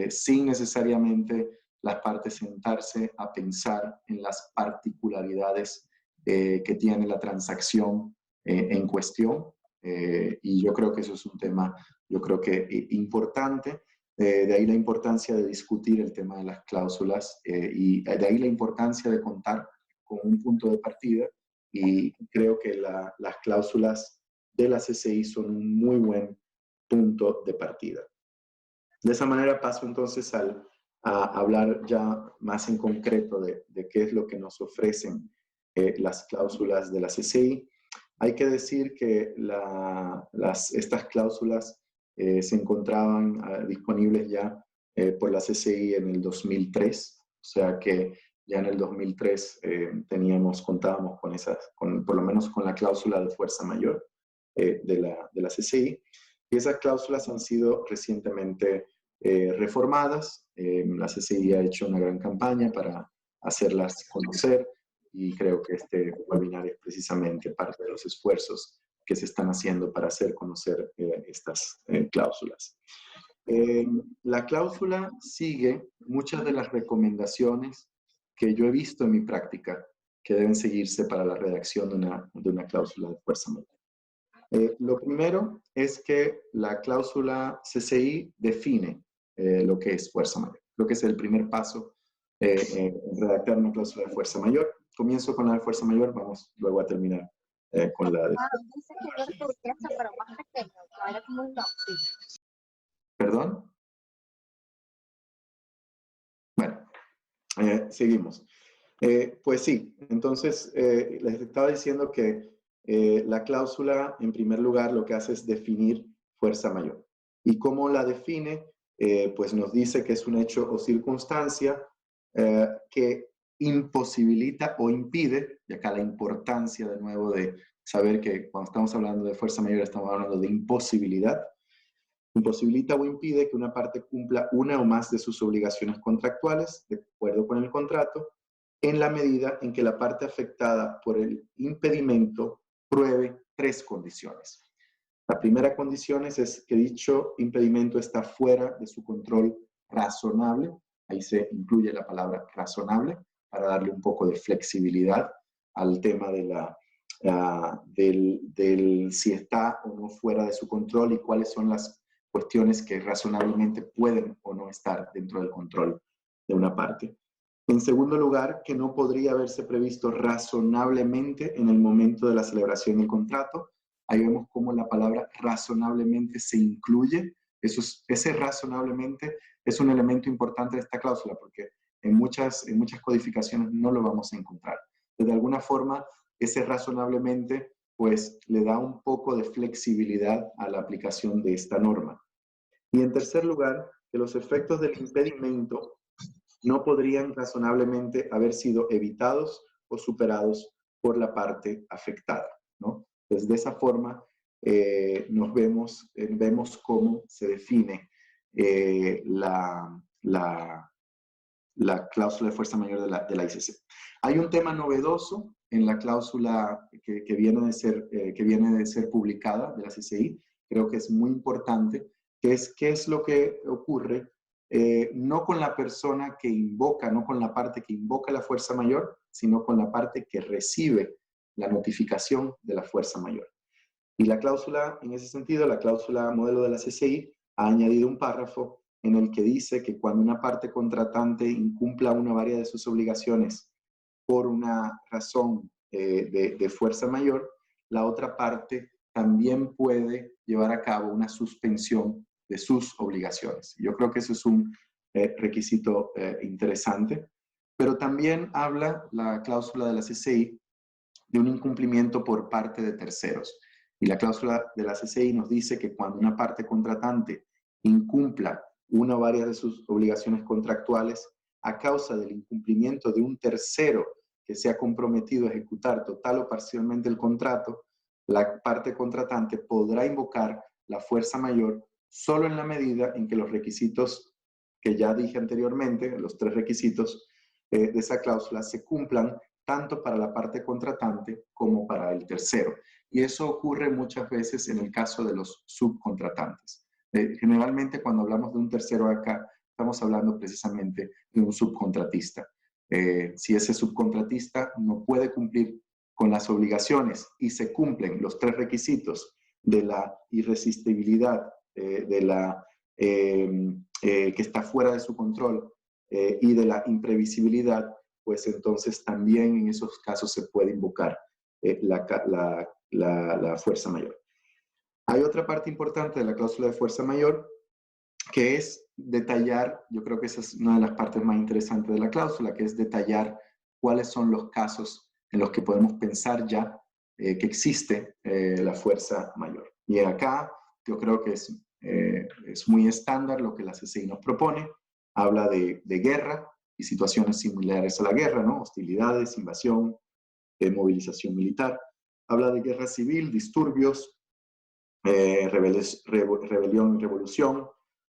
sin necesariamente las partes sentarse a pensar en las particularidades que tiene la transacción en cuestión. Y yo creo que eso es un tema, yo creo que importante. De ahí la importancia de discutir el tema de las cláusulas, y de ahí la importancia de contar con un punto de partida, y creo que las cláusulas de la CCI son un muy buen punto de partida. De esa manera paso entonces a hablar ya más en concreto de qué es lo que nos ofrecen las cláusulas de la CCI. Hay que decir que estas cláusulas se encontraban disponibles ya por la CCI en el 2003, o sea que ya en el 2003 contábamos por lo menos con la cláusula de fuerza mayor de la CCI, y esas cláusulas han sido recientemente reformadas. La CCI ha hecho una gran campaña para hacerlas conocer, y creo que este webinar es precisamente parte de los esfuerzos que se están haciendo para hacer conocer estas cláusulas. La cláusula sigue muchas de las recomendaciones que yo he visto en mi práctica que deben seguirse para la redacción de una cláusula de fuerza mayor. Lo primero es que la cláusula CCI define lo que es fuerza mayor. Creo que es el primer paso en redactar una cláusula de fuerza mayor. Comienzo con la de fuerza mayor, vamos luego a terminar con la de... ¿Perdón? Bueno, seguimos. Pues sí, entonces les estaba diciendo que la cláusula, en primer lugar, lo que hace es definir fuerza mayor. ¿Y cómo la define? Pues nos dice que es un hecho o circunstancia que imposibilita o impide, y acá la importancia de nuevo de saber que cuando estamos hablando de fuerza mayor estamos hablando de imposibilidad, imposibilita o impide que una parte cumpla una o más de sus obligaciones contractuales, de acuerdo con el contrato, en la medida en que la parte afectada por el impedimento pruebe tres condiciones. La primera condición es que dicho impedimento está fuera de su control razonable. Ahí se incluye la palabra razonable para darle un poco de flexibilidad al tema de del si está o no fuera de su control y cuáles son las cuestiones que razonablemente pueden o no estar dentro del control de una parte. En segundo lugar, que no podría haberse previsto razonablemente en el momento de la celebración del contrato. Ahí vemos cómo la palabra razonablemente se incluye. Ese razonablemente es un elemento importante de esta cláusula porque en muchas codificaciones no lo vamos a encontrar. De alguna forma, ese razonablemente pues le da un poco de flexibilidad a la aplicación de esta norma. Y en tercer lugar, que los efectos del impedimento no podrían razonablemente haber sido evitados o superados por la parte afectada, ¿no? Entonces, de esa forma, vemos cómo se define la cláusula de fuerza mayor de la ICC. Hay un tema novedoso en la cláusula que viene de ser publicada de la CCI, creo que es muy importante, que es qué es lo que ocurre no con la persona que invoca, no con la parte que invoca la fuerza mayor, sino con la parte que recibe la notificación de la fuerza mayor. Y la cláusula, en ese sentido, la cláusula modelo de la CCI ha añadido un párrafo en el que dice que cuando una parte contratante incumpla una o varias de sus obligaciones por una razón de fuerza mayor, la otra parte también puede llevar a cabo una suspensión de sus obligaciones. Yo creo que eso es un requisito interesante, pero también habla la cláusula de la CCI de un incumplimiento por parte de terceros. Y la cláusula de la CCI nos dice que cuando una parte contratante incumpla una o varias de sus obligaciones contractuales a causa del incumplimiento de un tercero que se ha comprometido a ejecutar total o parcialmente el contrato, la parte contratante podrá invocar la fuerza mayor solo en la medida en que los requisitos que ya dije anteriormente, los tres requisitos de esa cláusula, se cumplan tanto para la parte contratante como para el tercero. Y eso ocurre muchas veces en el caso de los subcontratantes. Generalmente cuando hablamos de un tercero acá, estamos hablando precisamente de un subcontratista. Si ese subcontratista no puede cumplir con las obligaciones y se cumplen los tres requisitos de la irresistibilidad, que está fuera de su control y de la imprevisibilidad, pues entonces también en esos casos se puede invocar la fuerza mayor. Hay otra parte importante de la cláusula de fuerza mayor que es detallar, yo creo que esa es una de las partes más interesantes de la cláusula, que es detallar cuáles son los casos en los que podemos pensar ya que existe la fuerza mayor. Y acá yo creo que es muy estándar lo que la CCI nos propone. Habla de guerra y situaciones similares a la guerra, ¿no? Hostilidades, invasión, movilización militar. Habla de guerra civil, disturbios, rebelión, revolución,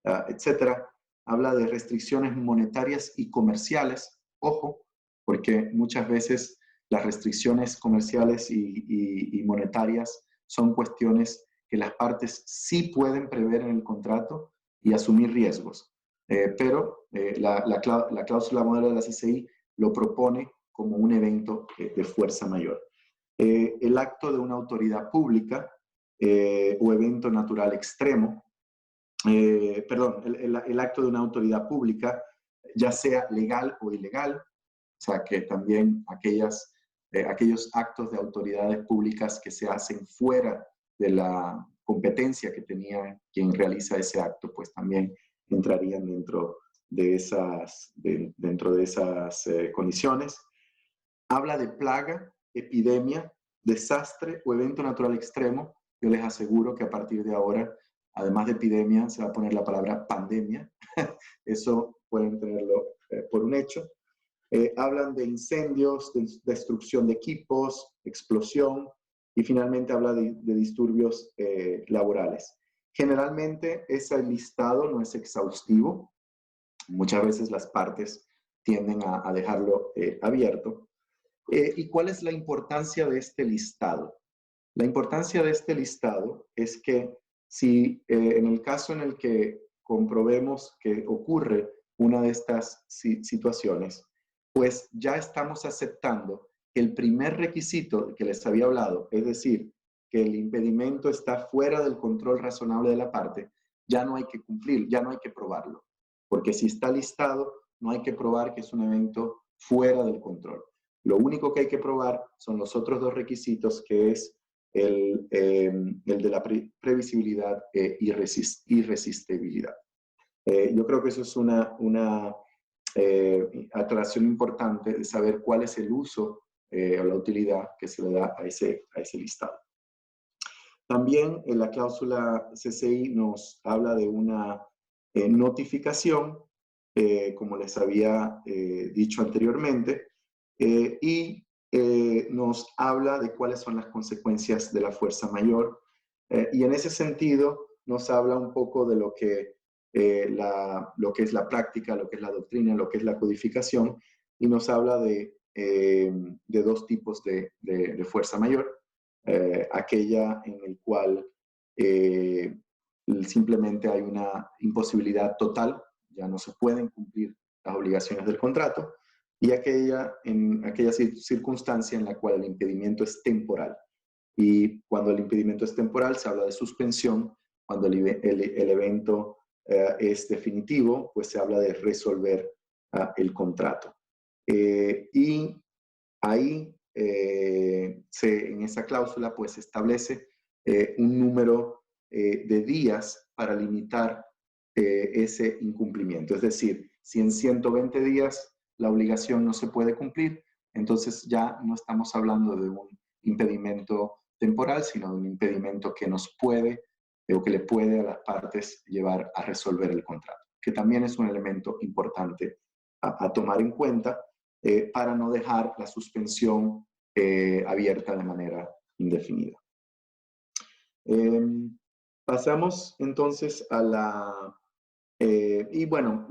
etcétera. Habla de restricciones monetarias y comerciales. Ojo, porque muchas veces las restricciones comerciales y monetarias son cuestiones que las partes sí pueden prever en el contrato y asumir riesgos. Pero la cláusula modelo de la CCI lo propone como un evento de fuerza mayor. El acto de una autoridad pública o evento natural extremo, el acto de una autoridad pública, ya sea legal o ilegal, o sea que también aquellos actos de autoridades públicas que se hacen fuera de la competencia que tenía quien realiza ese acto, pues también entrarían dentro de esas condiciones. Habla de plaga, epidemia, desastre o evento natural extremo. Yo les aseguro que a partir de ahora, además de epidemia, se va a poner la palabra pandemia. Eso pueden tenerlo por un hecho. Hablan de incendios, de destrucción de equipos, explosión, y finalmente habla de disturbios laborales. Generalmente ese listado no es exhaustivo. Muchas veces las partes tienden a dejarlo abierto. ¿Y cuál es la importancia de este listado? La importancia de este listado es que si en el caso en el que comprobemos que ocurre una de estas situaciones, pues ya estamos aceptando que el primer requisito que les había hablado, es decir, que el impedimento está fuera del control razonable de la parte, ya no hay que cumplir, ya no hay que probarlo. Porque si está listado, no hay que probar que es un evento fuera del control. Lo único que hay que probar son los otros dos requisitos, que es el de la previsibilidad e irresistibilidad. Yo creo que eso es una aclaración importante de saber cuál es el uso o la utilidad que se le da a ese listado. También en la cláusula CCI nos habla de una notificación, como les había dicho anteriormente, y nos habla de cuáles son las consecuencias de la fuerza mayor. Y en ese sentido nos habla un poco de lo que es la práctica, lo que es la doctrina, lo que es la codificación, y nos habla de dos tipos de fuerza mayor. Aquella en el cual simplemente hay una imposibilidad total, ya no se pueden cumplir las obligaciones del contrato, y aquella circunstancia en la cual el impedimento es temporal. Y cuando el impedimento es temporal, se habla de suspensión. Cuando el evento es definitivo, pues se habla de resolver el contrato. Y ahí, en esa cláusula, pues se establece un número de días para limitar ese incumplimiento. Es decir, si en 120 días la obligación no se puede cumplir, entonces ya no estamos hablando de un impedimento temporal, sino de un impedimento que nos puede o que le puede a las partes llevar a resolver el contrato, que también es un elemento importante a tomar en cuenta para no dejar la suspensión abierta de manera indefinida. Pasamos entonces a la... y bueno,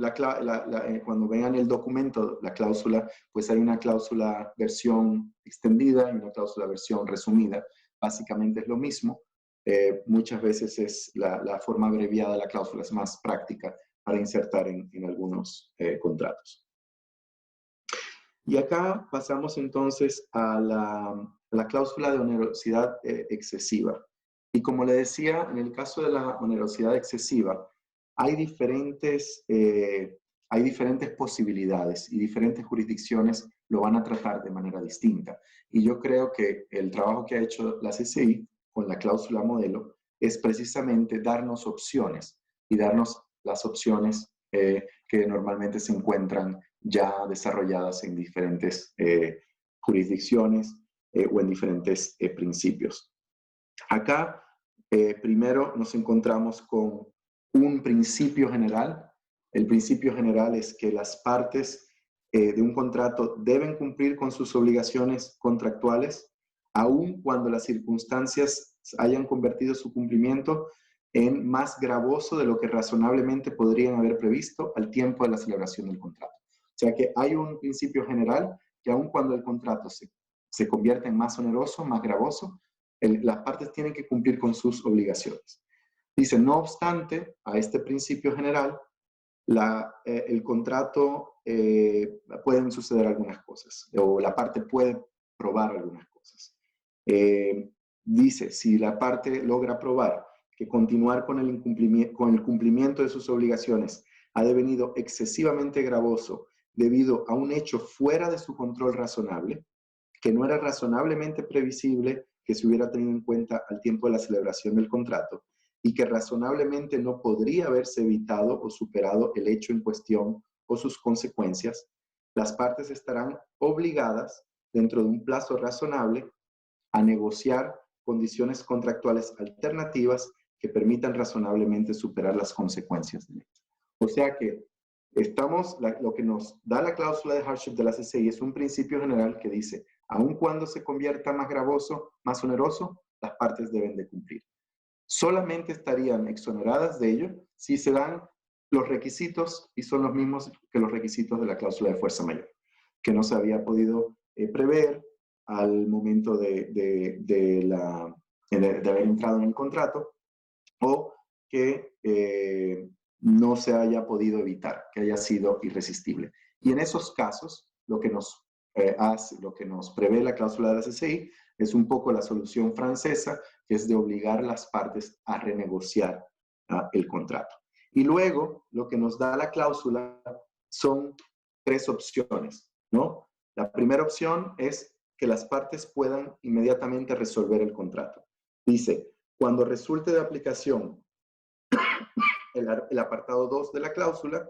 cuando vean el documento, la cláusula, pues hay una cláusula versión extendida y una cláusula versión resumida. Básicamente es lo mismo. Muchas veces es la forma abreviada de la cláusula, es más práctica para insertar en algunos contratos. Y acá pasamos entonces a la cláusula de onerosidad excesiva. Y como le decía, en el caso de la onerosidad excesiva, hay diferentes posibilidades y diferentes jurisdicciones lo van a tratar de manera distinta. Y yo creo que el trabajo que ha hecho la CCI con la cláusula modelo es precisamente darnos opciones y darnos las opciones que normalmente se encuentran ya desarrolladas en diferentes jurisdicciones o en diferentes principios. Acá, primero nos encontramos con un principio general. El principio general es que las partes de un contrato deben cumplir con sus obligaciones contractuales, aun cuando las circunstancias hayan convertido su cumplimiento en más gravoso de lo que razonablemente podrían haber previsto al tiempo de la celebración del contrato. O sea que hay un principio general que aun cuando el contrato se convierte en más oneroso, más gravoso, las partes tienen que cumplir con sus obligaciones. Dice, no obstante, a este principio general, el contrato pueden suceder algunas cosas, o la parte puede probar algunas cosas. Dice, si la parte logra probar que continuar con el cumplimiento de sus obligaciones ha devenido excesivamente gravoso debido a un hecho fuera de su control razonable, que no era razonablemente previsible que se hubiera tenido en cuenta al tiempo de la celebración del contrato, y que razonablemente no podría haberse evitado o superado el hecho en cuestión o sus consecuencias, las partes estarán obligadas, dentro de un plazo razonable, a negociar condiciones contractuales alternativas que permitan razonablemente superar las consecuencias del hecho. O sea que lo que nos da la cláusula de hardship de la CCI es un principio general que dice, aun cuando se convierta más gravoso, más oneroso, las partes deben de cumplir. Solamente estarían exoneradas de ello si se dan los requisitos, y son los mismos que los requisitos de la cláusula de fuerza mayor, que no se había podido prever al momento de haber entrado en el contrato, o que no se haya podido evitar, que haya sido irresistible. Y en esos casos, lo que nos prevé la cláusula de la CCI es un poco la solución francesa, que es de obligar a las partes a renegociar el contrato. Y luego, lo que nos da la cláusula son 3 opciones, ¿no? La primera opción es que las partes puedan inmediatamente resolver el contrato. Dice, cuando resulte de aplicación el apartado 2 de la cláusula,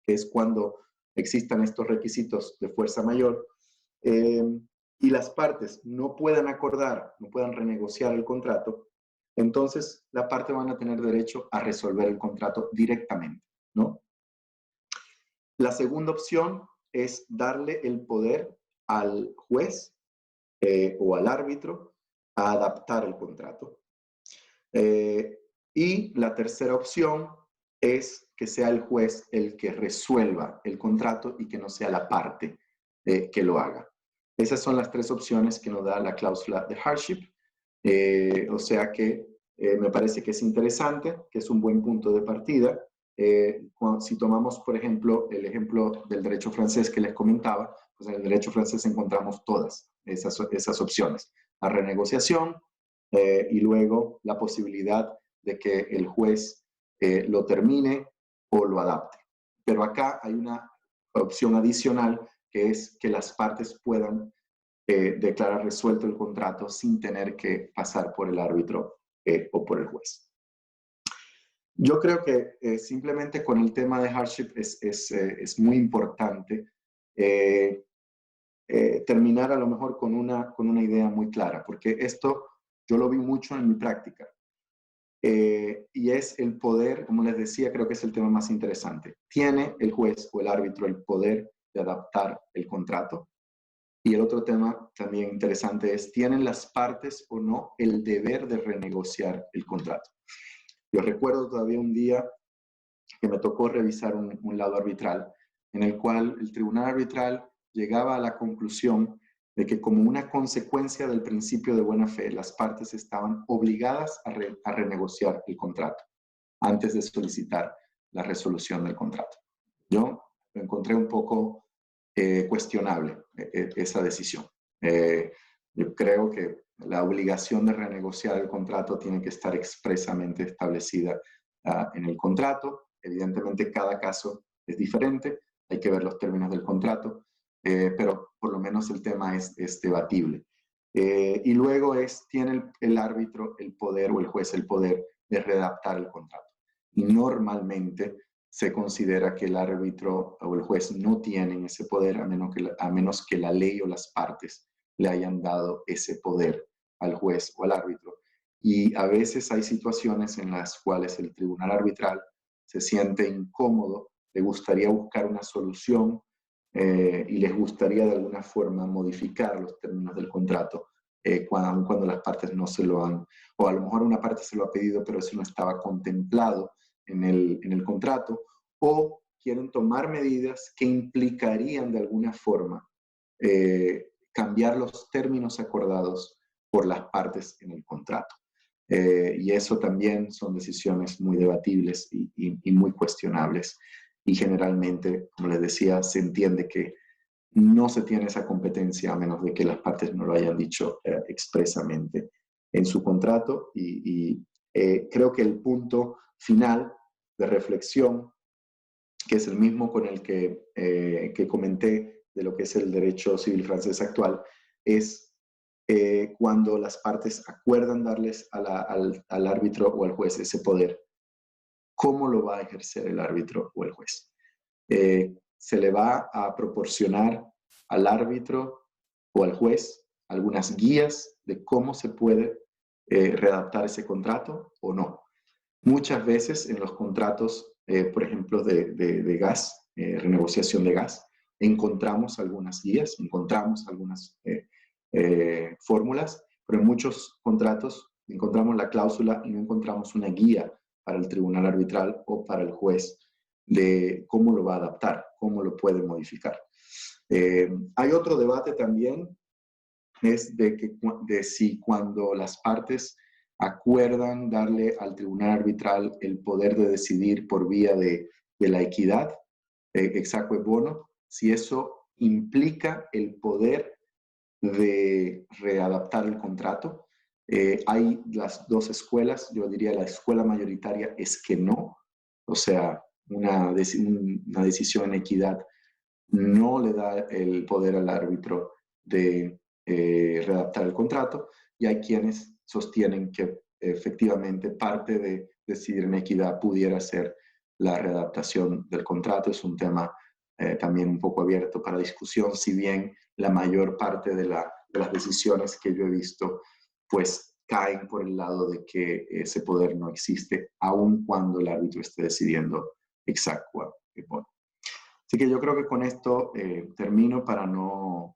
que es cuando existan estos requisitos de fuerza mayor, y las partes no puedan acordar, no puedan renegociar el contrato, entonces la parte van a tener derecho a resolver el contrato directamente, ¿no? La segunda opción es darle el poder al juez o al árbitro a adaptar el contrato. Y la tercera opción es que sea el juez el que resuelva el contrato y que no sea la parte que lo haga. Esas son las 3 opciones que nos da la cláusula de hardship. O sea que me parece que es interesante, que es un buen punto de partida. Si tomamos, por ejemplo, el ejemplo del derecho francés que les comentaba, pues en el derecho francés encontramos todas esas opciones. La renegociación y luego la posibilidad de que el juez lo termine o lo adapte. Pero acá hay una opción adicional, que es que las partes puedan declarar resuelto el contrato sin tener que pasar por el árbitro o por el juez. Yo creo que simplemente con el tema de hardship es muy importante terminar a lo mejor con una idea muy clara, porque esto yo lo vi mucho en mi práctica. Y es el poder, como les decía, creo que es el tema más interesante. ¿Tiene el juez o el árbitro el poder de adaptar el contrato? Y el otro tema también interesante es, ¿tienen las partes o no el deber de renegociar el contrato? Yo recuerdo todavía un día que me tocó revisar un lado arbitral, en el cual el tribunal arbitral llegaba a la conclusión de que como una consecuencia del principio de buena fe, las partes estaban obligadas a renegociar el contrato antes de solicitar la resolución del contrato. Yo lo encontré un poco cuestionable esa decisión. Yo creo que la obligación de renegociar el contrato tiene que estar expresamente establecida en el contrato. Evidentemente, cada caso es diferente, hay que ver los términos del contrato, pero por lo menos el tema es debatible. Y luego tiene el árbitro el poder o el juez el poder de redactar el contrato. Y normalmente se considera que el árbitro o el juez no tienen ese poder a menos que la ley o las partes le hayan dado ese poder al juez o al árbitro. Y a veces hay situaciones en las cuales el tribunal arbitral se siente incómodo, le gustaría buscar una solución y les gustaría de alguna forma modificar los términos del contrato cuando las partes no se lo han, o a lo mejor una parte se lo ha pedido, pero eso no estaba contemplado en el contrato, o quieren tomar medidas que implicarían de alguna forma cambiar los términos acordados por las partes en el contrato. Y eso también son decisiones muy debatibles y muy cuestionables. y generalmente, como les decía, se entiende que no se tiene esa competencia a menos de que las partes no lo hayan dicho expresamente en su contrato y creo que el punto final de reflexión, que es el mismo con el que comenté de lo que es el derecho civil francés actual, es cuando las partes acuerdan darles al árbitro o al juez ese poder. ¿Cómo lo va a ejercer el árbitro o el juez? Se le va a proporcionar al árbitro o al juez algunas guías de cómo se puede readaptar ese contrato o no. Muchas veces en los contratos, por ejemplo, de gas, renegociación de gas, encontramos algunas guías, encontramos algunas fórmulas, pero en muchos contratos encontramos la cláusula y no encontramos una guía para el tribunal arbitral o para el juez de cómo lo va a adaptar, cómo lo puede modificar. Hay otro debate también, es de si cuando las partes acuerdan darle al tribunal arbitral el poder de decidir por vía de la equidad, ex aequo bono, si eso implica el poder de readaptar el contrato. Hay las dos escuelas, yo diría la escuela mayoritaria es que no, o sea, una decisión en equidad no le da el poder al árbitro de readaptar el contrato, y hay quienes sostienen que efectivamente parte de decidir en equidad pudiera ser la readaptación del contrato. Es un tema también un poco abierto para discusión, si bien la mayor parte de las decisiones que yo he visto pues caen por el lado de que ese poder no existe, aun cuando el árbitro esté decidiendo ex aequo bono. Así que yo creo que con esto termino para no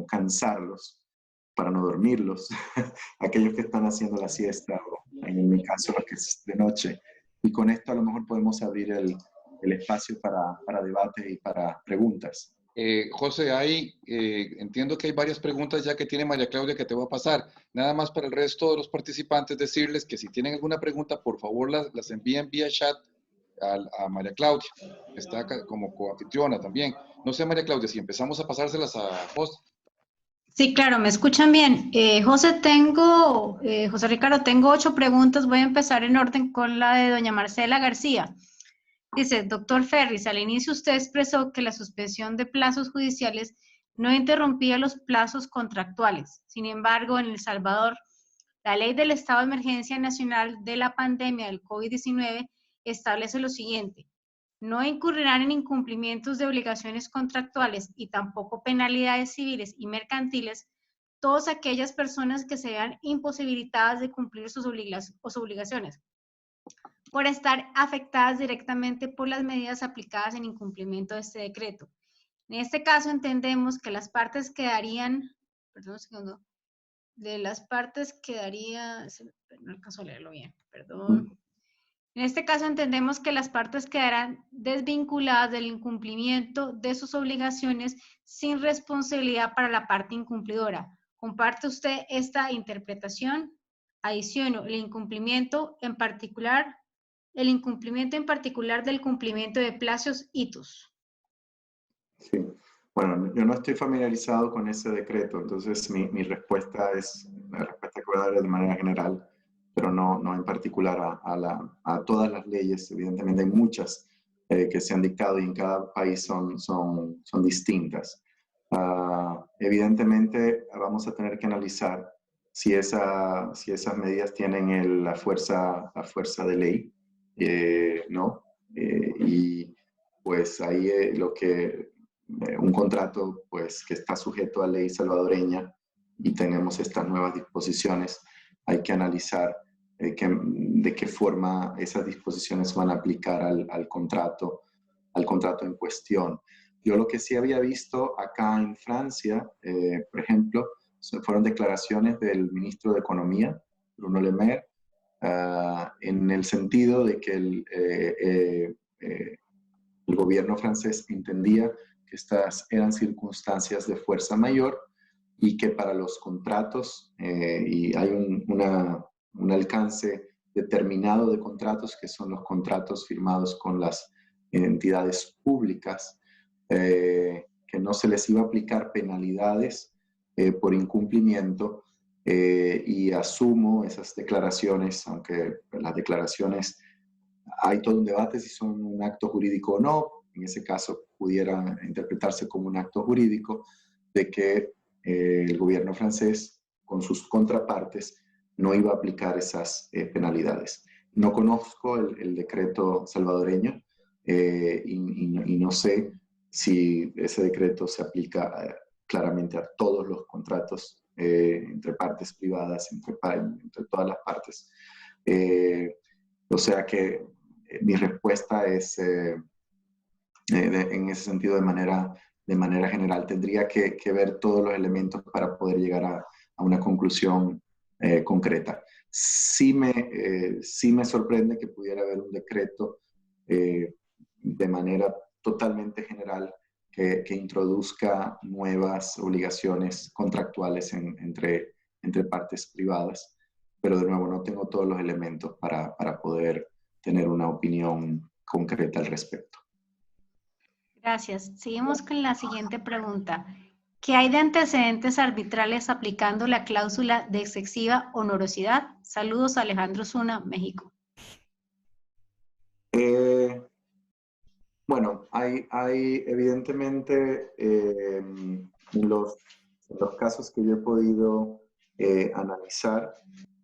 cansarlos, para no dormirlos, aquellos que están haciendo la siesta, o en mi caso los que es de noche. Y con esto a lo mejor podemos abrir el espacio para debate y para preguntas. José, entiendo que hay varias preguntas ya que tiene María Claudia que te voy a pasar. Nada más para el resto de los participantes decirles que si tienen alguna pregunta, por favor las envíen vía chat a María Claudia, que está acá como coanfitriona también. No sé, María Claudia, si empezamos a pasárselas a José. Sí, claro, me escuchan bien. José Ricardo, tengo 8 preguntas. Voy a empezar en orden con la de doña Marcela García. Dice, doctor Ferris, al inicio usted expresó que la suspensión de plazos judiciales no interrumpía los plazos contractuales. Sin embargo, en El Salvador, la ley del estado de emergencia nacional de la pandemia del COVID-19 establece lo siguiente: no incurrirán en incumplimientos de obligaciones contractuales y tampoco penalidades civiles y mercantiles todas aquellas personas que se vean imposibilitadas de cumplir sus obligaciones por estar afectadas directamente por las medidas aplicadas en incumplimiento de este decreto. En este caso entendemos que las partes quedarían, perdón un segundo, de las partes quedaría, no alcanzo a leerlo bien, perdón. En este caso entendemos que las partes quedarán desvinculadas del incumplimiento de sus obligaciones sin responsabilidad para la parte incumplidora. ¿Comparte usted esta interpretación? Adiciono, el incumplimiento en particular del cumplimiento de plazos hitos. Sí, bueno, yo no estoy familiarizado con ese decreto, entonces mi respuesta es la respuesta que voy a dar de manera general, pero no en particular a todas las leyes. Evidentemente hay muchas que se han dictado y en cada país son distintas. Evidentemente vamos a tener que analizar si esas medidas tienen la fuerza de ley, ¿no? Y pues ahí un contrato pues que está sujeto a ley salvadoreña y tenemos estas nuevas disposiciones, hay que analizar de qué forma esas disposiciones van a aplicar al contrato en cuestión. Yo lo que sí había visto acá en Francia, por ejemplo, fueron declaraciones del ministro de Economía, Bruno Le Maire, en el sentido de que el gobierno francés entendía que estas eran circunstancias de fuerza mayor y que para los contratos, y hay un alcance determinado de contratos, que son los contratos firmados con las entidades públicas, que no se les iba a aplicar penalidades por incumplimiento, y asumo esas declaraciones, aunque las declaraciones hay todo un debate si son un acto jurídico o no. En ese caso pudiera interpretarse como un acto jurídico, de que el gobierno francés con sus contrapartes no iba a aplicar esas penalidades. No conozco el decreto salvadoreño, y no sé si ese decreto se aplica claramente a todos los contratos entre partes privadas, entre todas las partes. O sea que mi respuesta es, en ese sentido, de manera general. Tendría que ver todos los elementos para poder llegar a una conclusión concreta. Sí me sorprende que pudiera haber un decreto de manera totalmente general que introduzca nuevas obligaciones contractuales entre partes privadas, pero de nuevo no tengo todos los elementos para poder tener una opinión concreta al respecto. Gracias. Seguimos con la siguiente pregunta. ¿Qué hay de antecedentes arbitrales aplicando la cláusula de excesiva onerosidad? Saludos, Alejandro Zuna, México. Bueno, hay evidentemente, en los casos que yo he podido analizar,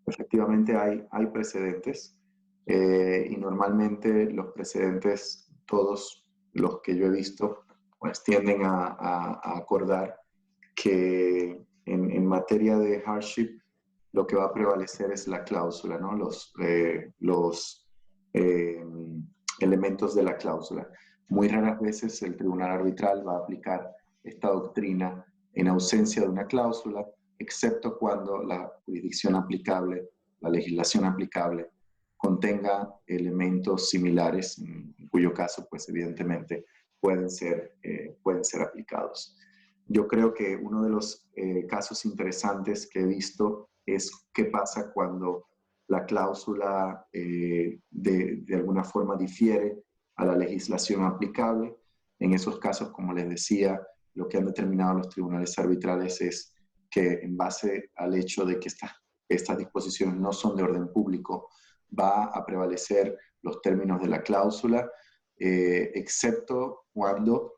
efectivamente hay precedentes, y normalmente los precedentes, todos los que yo he visto, pues tienden a acordar que en materia de hardship lo que va a prevalecer es la cláusula, ¿no? Los elementos de la cláusula. Muy raras veces el tribunal arbitral va a aplicar esta doctrina en ausencia de una cláusula, excepto cuando la jurisdicción aplicable, la legislación aplicable, contenga elementos similares, en cuyo caso, pues evidentemente, pueden ser aplicados. Yo creo que uno de los casos interesantes que he visto es qué pasa cuando la cláusula de alguna forma difiere a la legislación aplicable. En esos casos, como les decía, lo que han determinado los tribunales arbitrales es que, en base al hecho de que estas disposiciones no son de orden público, va a prevalecer los términos de la cláusula, excepto cuando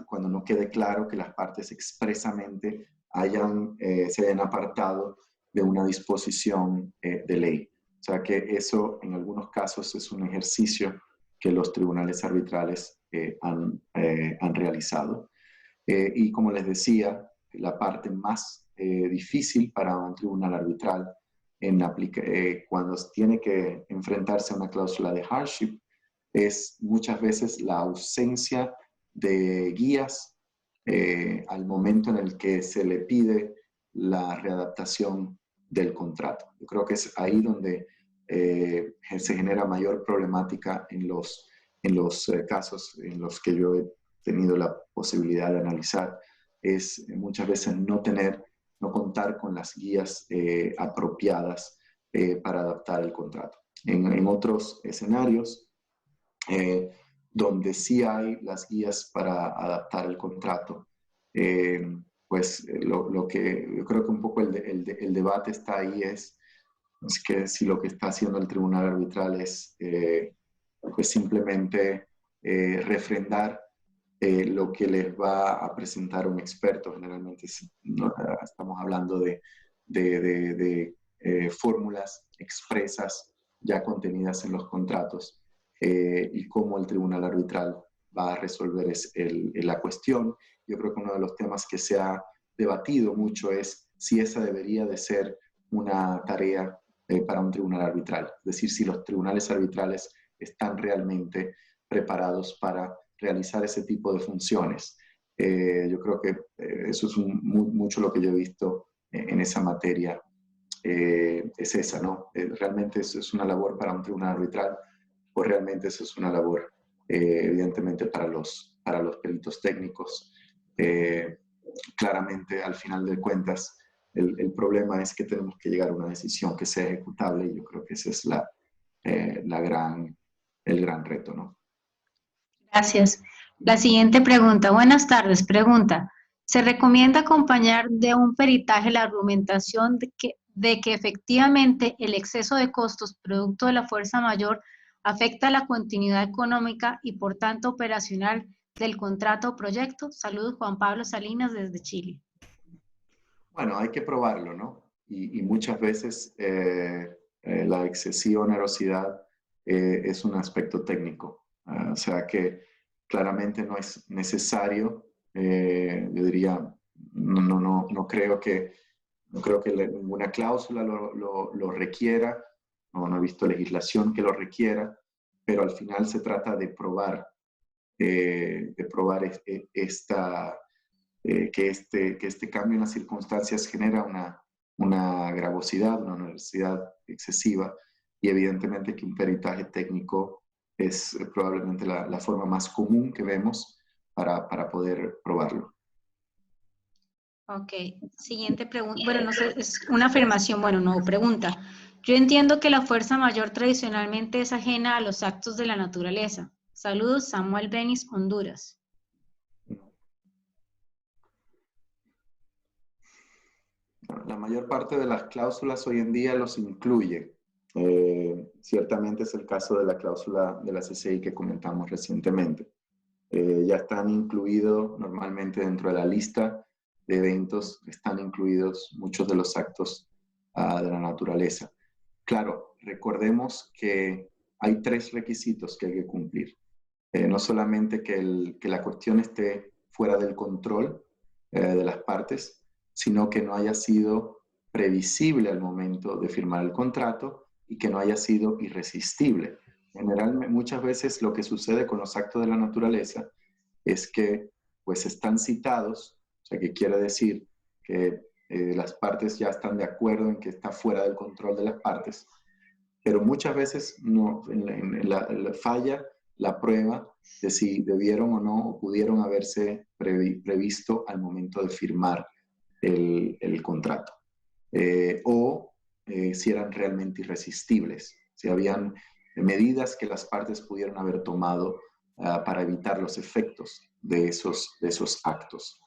cuando no quede claro que las partes expresamente se hayan apartado de una disposición de ley. O sea que eso, en algunos casos, es un ejercicio que los tribunales arbitrales han realizado. Y como les decía, la parte más difícil para un tribunal arbitral cuando tiene que enfrentarse a una cláusula de hardship es muchas veces la ausencia de guías al momento en el que se le pide la readaptación del contrato. Yo creo que es ahí donde se genera mayor problemática en los casos en los que yo he tenido la posibilidad de analizar, es muchas veces no contar con las guías apropiadas para adaptar el contrato. En otros escenarios, donde sí hay las guías para adaptar el contrato, pues lo que yo creo que un poco el debate está ahí es que si lo que está haciendo el tribunal arbitral es pues simplemente refrendar lo que les va a presentar un experto. Generalmente estamos hablando de fórmulas expresas ya contenidas en los contratos, y cómo el tribunal arbitral va a resolver la cuestión. Yo creo que uno de los temas que se ha debatido mucho es si esa debería de ser una tarea para un tribunal arbitral. Es decir, si los tribunales arbitrales están realmente preparados para realizar ese tipo de funciones. Yo creo que eso es mucho lo que yo he visto en esa materia. Es esa, ¿no? ¿Realmente eso es una labor para un tribunal arbitral o realmente eso es una labor evidentemente para los peritos técnicos? Claramente, al final de cuentas, el problema es que tenemos que llegar a una decisión que sea ejecutable, y yo creo que ese es el gran reto, ¿no? Gracias. La siguiente pregunta. Buenas tardes. Pregunta. ¿Se recomienda acompañar de un peritaje la argumentación de que efectivamente el exceso de costos producto de la fuerza mayor afecta la continuidad económica y por tanto operacional del contrato o proyecto? Saludos, Juan Pablo Salinas desde Chile. Bueno, hay que probarlo, ¿no? Y muchas veces la excesiva onerosidad es un aspecto técnico. O sea que claramente no es necesario, yo diría, no creo que ninguna cláusula lo requiera, no he visto legislación que lo requiera, pero al final se trata de probar que este cambio en las circunstancias genera una gravosidad, una onerosidad excesiva, y evidentemente que un peritaje técnico es probablemente la forma más común que vemos para poder probarlo. Ok, siguiente pregunta. Bueno, no sé, es una afirmación, bueno, no, pregunta. Yo entiendo que la fuerza mayor tradicionalmente es ajena a los actos de la naturaleza. Saludos, Samuel Benis, Honduras. La mayor parte de las cláusulas hoy en día los incluye. Ciertamente es el caso de la cláusula de la CCI que comentamos recientemente. Ya están incluidos normalmente dentro de la lista de eventos, están incluidos muchos de los actos de la naturaleza. Claro, recordemos que hay 3 requisitos que hay que cumplir. No solamente que la cuestión esté fuera del control de las partes, sino que no haya sido previsible al momento de firmar el contrato y que no haya sido irresistible. Generalmente, muchas veces lo que sucede con los actos de la naturaleza es que pues están citados, o sea que quiere decir que las partes ya están de acuerdo en que está fuera del control de las partes, pero muchas veces no, falla la prueba de si debieron o no o pudieron haberse previsto al momento de firmar el contrato. Si eran realmente irresistibles, si habían medidas que las partes pudieron haber tomado para evitar los efectos de esos actos.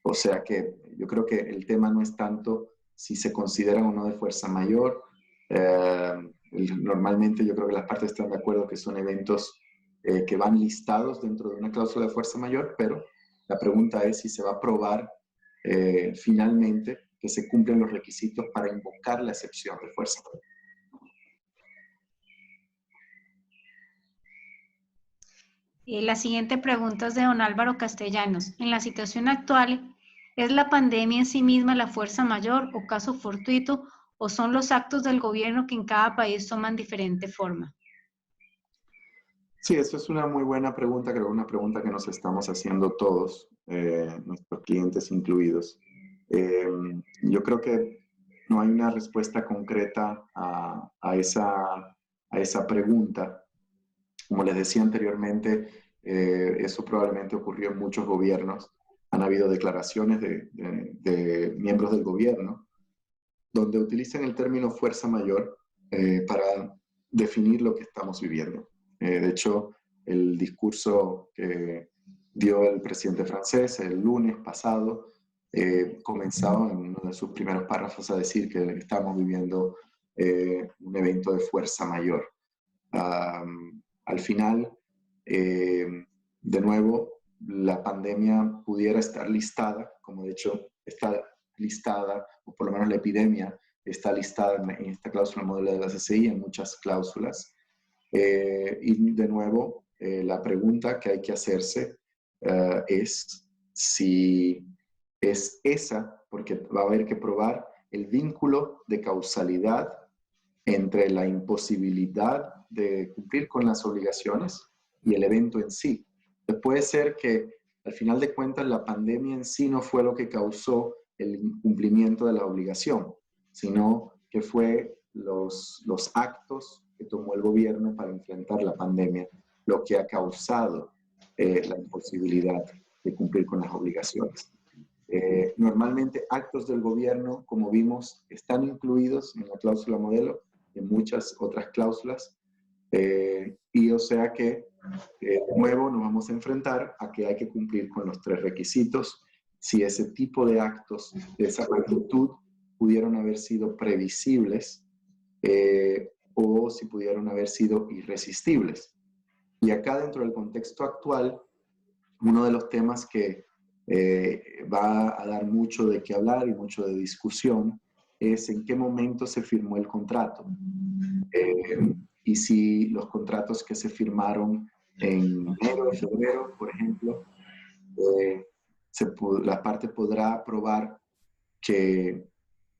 O sea que yo creo que el tema no es tanto si se consideran o no de fuerza mayor. Normalmente yo creo que las partes están de acuerdo que son eventos que van listados dentro de una cláusula de fuerza mayor, pero la pregunta es si se va a probar finalmente que se cumplen los requisitos para invocar la excepción de fuerza mayor. La siguiente pregunta es de don Álvaro Castellanos. En la situación actual, ¿es la pandemia en sí misma la fuerza mayor o caso fortuito o son los actos del gobierno que en cada país toman diferente forma? Sí, eso es una muy buena pregunta, creo que una pregunta que nos estamos haciendo todos, nuestros clientes incluidos. Yo creo que no hay una respuesta concreta a esa pregunta. Como les decía anteriormente, eso probablemente ocurrió en muchos gobiernos. Han habido declaraciones de miembros del gobierno donde utilizan el término fuerza mayor para definir lo que estamos viviendo. De hecho, el discurso que dio el presidente francés el lunes pasado comenzaba en uno de sus primeros párrafos a decir que estamos viviendo un evento de fuerza mayor. Al final, de nuevo, la pandemia pudiera estar listada, como de hecho está listada, o por lo menos la epidemia está listada en esta cláusula modelo de la CCI, en muchas cláusulas. Y de nuevo, la pregunta que hay que hacerse es si es esa, porque va a haber que probar el vínculo de causalidad entre la imposibilidad de cumplir con las obligaciones y el evento en sí. Puede ser que al final de cuentas la pandemia en sí no fue lo que causó el incumplimiento de la obligación, sino que fue los actos que tomó el gobierno para enfrentar la pandemia lo que ha causado la imposibilidad de cumplir con las obligaciones. Normalmente actos del gobierno, como vimos, están incluidos en la cláusula modelo, en muchas otras cláusulas, y o sea que De nuevo nos vamos a enfrentar a que hay que cumplir con los 3 requisitos si ese tipo de actos de esa magnitud pudieron haber sido previsibles o si pudieron haber sido irresistibles. Y acá dentro del contexto actual, uno de los temas que va a dar mucho de qué hablar y mucho de discusión es en qué momento se firmó el contrato. Y si los contratos que se firmaron en enero y febrero, por ejemplo, la parte podrá probar que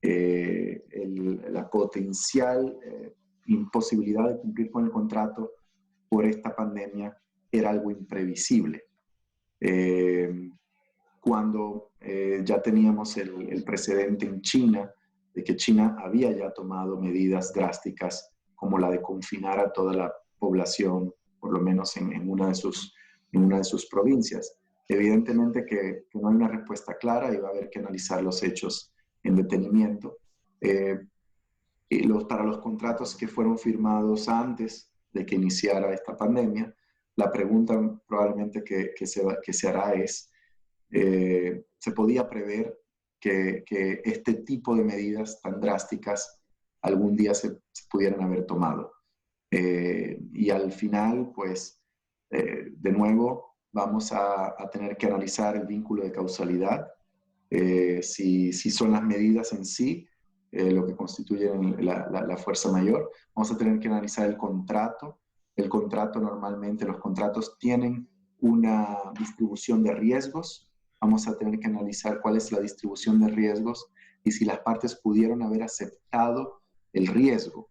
la potencial imposibilidad de cumplir con el contrato por esta pandemia era algo imprevisible. Cuando ya teníamos el precedente en China, de que China había ya tomado medidas drásticas como la de confinar a toda la población, por lo menos en una de sus provincias. Evidentemente que no hay una respuesta clara y va a haber que analizar los hechos en detenimiento. Para los contratos que fueron firmados antes de que iniciara esta pandemia, la pregunta probablemente que se hará es, ¿se podía prever que este tipo de medidas tan drásticas algún día se pudieran haber tomado? Y al final, pues, de nuevo, vamos a tener que analizar el vínculo de causalidad, si son las medidas en sí lo que constituye la fuerza mayor. Vamos a tener que analizar el contrato. El contrato normalmente, los contratos tienen una distribución de riesgos. Vamos a tener que analizar cuál es la distribución de riesgos y si las partes pudieron haber aceptado el riesgo.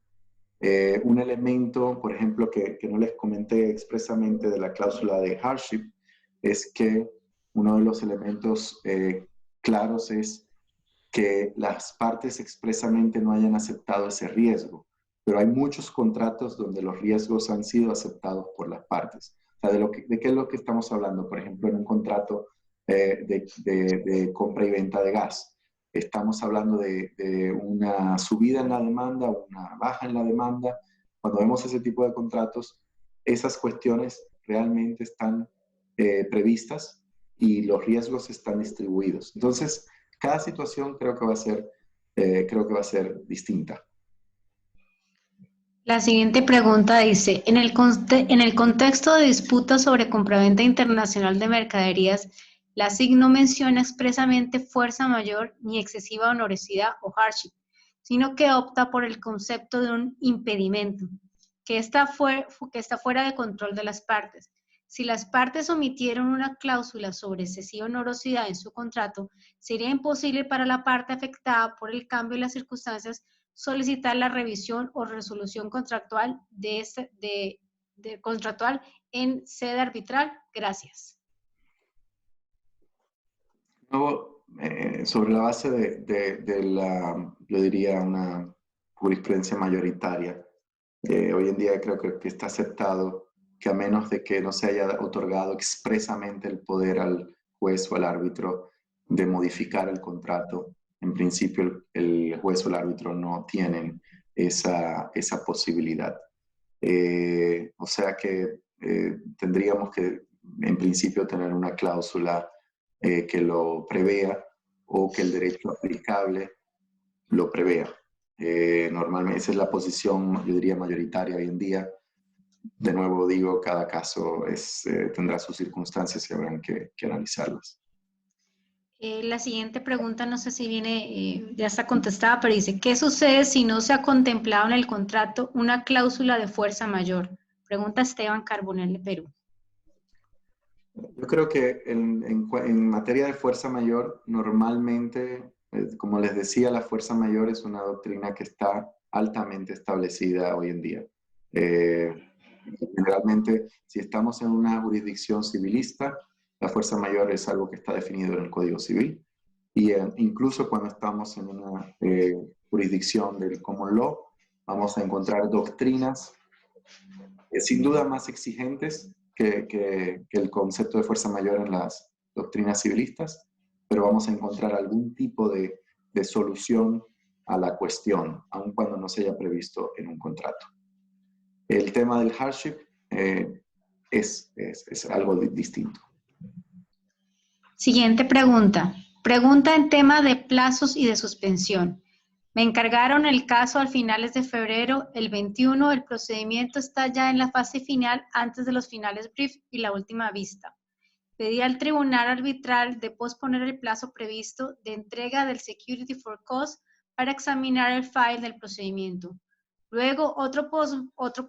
Un elemento, por ejemplo, que no les comenté expresamente de la cláusula de hardship es que uno de los elementos claros es que las partes expresamente no hayan aceptado ese riesgo. Pero hay muchos contratos donde los riesgos han sido aceptados por las partes. O sea, ¿de qué es lo que estamos hablando? Por ejemplo, en un contrato de compra y venta de gas. Estamos hablando de una subida en la demanda, una baja en la demanda. Cuando vemos ese tipo de contratos, esas cuestiones realmente están previstas y los riesgos están distribuidos. Entonces, cada situación creo que va a ser distinta. La siguiente pregunta dice, en el contexto de disputas sobre compraventa internacional de mercaderías, la SIC no menciona expresamente fuerza mayor ni excesiva onerosidad o hardship, sino que opta por el concepto de un impedimento, que está fuera de control de las partes. Si las partes omitieron una cláusula sobre excesiva onerosidad en su contrato, sería imposible para la parte afectada por el cambio de las circunstancias solicitar la revisión o resolución contractual contractual en sede arbitral. Gracias. Luego, sobre la base de yo diría, una jurisprudencia mayoritaria, hoy en día creo que está aceptado que a menos de que no se haya otorgado expresamente el poder al juez o al árbitro de modificar el contrato, en principio el juez o el árbitro no tienen esa posibilidad. O sea que tendríamos que, en principio, tener una cláusula que lo prevea o que el derecho aplicable lo prevea. Normalmente esa es la posición, yo diría, mayoritaria hoy en día. De nuevo digo, cada caso tendrá sus circunstancias y habrán que analizarlas. La siguiente pregunta, no sé si viene, ya está contestada, pero dice, ¿qué sucede si no se ha contemplado en el contrato una cláusula de fuerza mayor? Pregunta Esteban Carbonell de Perú. Yo creo que en materia de fuerza mayor, normalmente, como les decía, la fuerza mayor es una doctrina que está altamente establecida hoy en día. Generalmente, si estamos en una jurisdicción civilista, la fuerza mayor es algo que está definido en el Código Civil. Y incluso cuando estamos en una jurisdicción del common law, vamos a encontrar doctrinas sin duda más exigentes que el concepto de fuerza mayor en las doctrinas civilistas, pero vamos a encontrar algún tipo de solución a la cuestión, aun cuando no se haya previsto en un contrato. El tema del hardship, es algo distinto. Siguiente pregunta. Pregunta en tema de plazos y de suspensión. Me encargaron el caso a finales de febrero, el 21, el procedimiento está ya en la fase final antes de los finales brief y la última vista. Pedí al tribunal arbitral de posponer el plazo previsto de entrega del security for cause para examinar el file del procedimiento. Luego, otro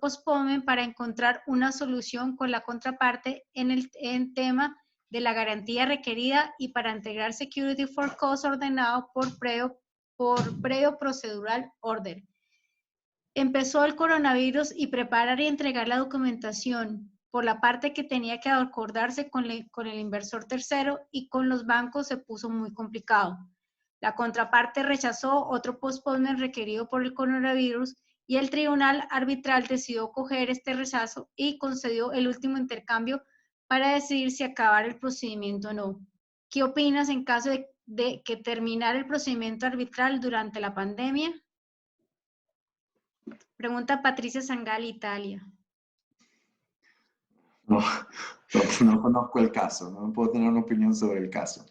postponement para encontrar una solución con la contraparte en tema de la garantía requerida y para entregar security for cause ordenado por previo procedural order. Empezó el coronavirus y preparar y entregar la documentación por la parte que tenía que acordarse con el inversor tercero y con los bancos se puso muy complicado. La contraparte rechazó otro postponement requerido por el coronavirus y el tribunal arbitral decidió coger este rechazo y concedió el último intercambio para decidir si acabar el procedimiento o no. ¿Qué opinas en caso de que terminara el procedimiento arbitral durante la pandemia? Pregunta Patricia Sangal, Italia. No conozco el caso, no puedo tener una opinión sobre el caso.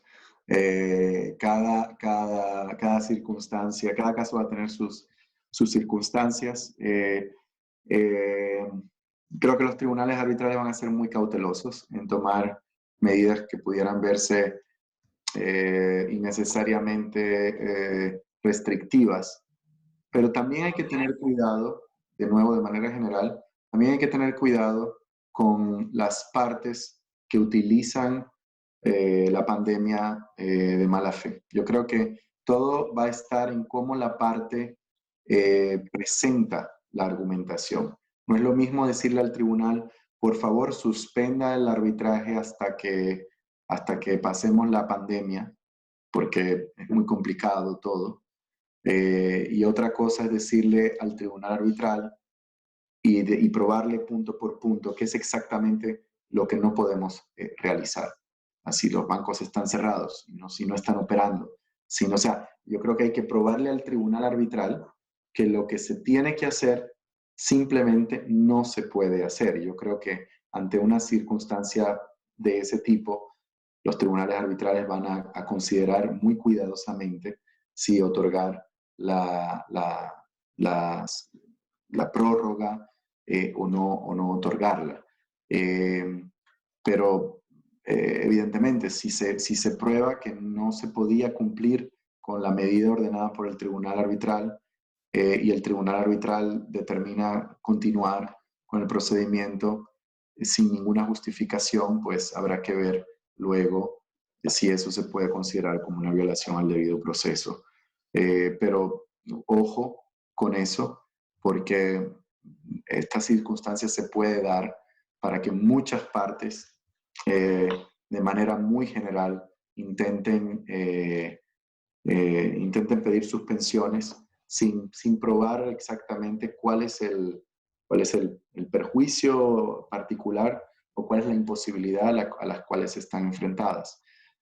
Cada circunstancia, cada caso va a tener sus circunstancias. Creo que los tribunales arbitrales van a ser muy cautelosos en tomar medidas que pudieran verse innecesariamente restrictivas. Pero también hay que tener cuidado, de nuevo, de manera general, también hay que tener cuidado con las partes que utilizan la pandemia de mala fe. Yo creo que todo va a estar en cómo la parte presenta la argumentación. No es lo mismo decirle al tribunal, por favor, suspenda el arbitraje hasta que pasemos la pandemia, porque es muy complicado todo. Y otra cosa es decirle al tribunal arbitral y probarle punto por punto qué es exactamente lo que no podemos realizar. Así los bancos están cerrados, si no están operando. O sea, yo creo que hay que probarle al tribunal arbitral que lo que se tiene que hacer simplemente no se puede hacer. Yo creo que ante una circunstancia de ese tipo, los tribunales arbitrales van a considerar muy cuidadosamente si otorgar la prórroga o no otorgarla. Pero evidentemente, si se prueba que no se podía cumplir con la medida ordenada por el tribunal arbitral y el tribunal arbitral determina continuar con el procedimiento sin ninguna justificación, pues habrá que ver luego si eso se puede considerar como una violación al debido proceso. Pero ojo con eso, porque esta circunstancia se puede dar para que muchas partes, de manera muy general, intenten pedir suspensiones sin probar exactamente cuál es el perjuicio particular o cuál es la imposibilidad a las cuales están enfrentadas.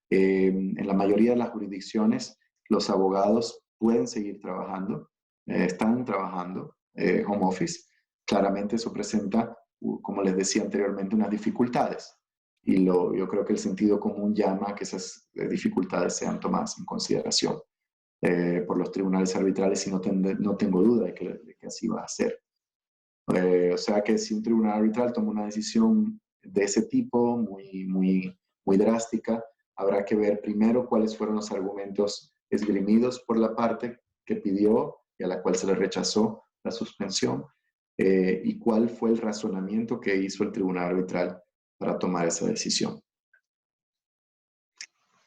En la mayoría de las jurisdicciones, los abogados pueden seguir trabajando, están trabajando home office. Claramente eso presenta, como les decía anteriormente, unas dificultades. Y yo creo que el sentido común llama a que esas dificultades sean tomadas en consideración por los tribunales arbitrales y no tengo duda de que así va a ser. O sea que si un tribunal arbitral toma una decisión de ese tipo, muy drástica, habrá que ver primero cuáles fueron los argumentos esgrimidos por la parte que pidió y a la cual se le rechazó la suspensión y cuál fue el razonamiento que hizo el tribunal arbitral para tomar esa decisión.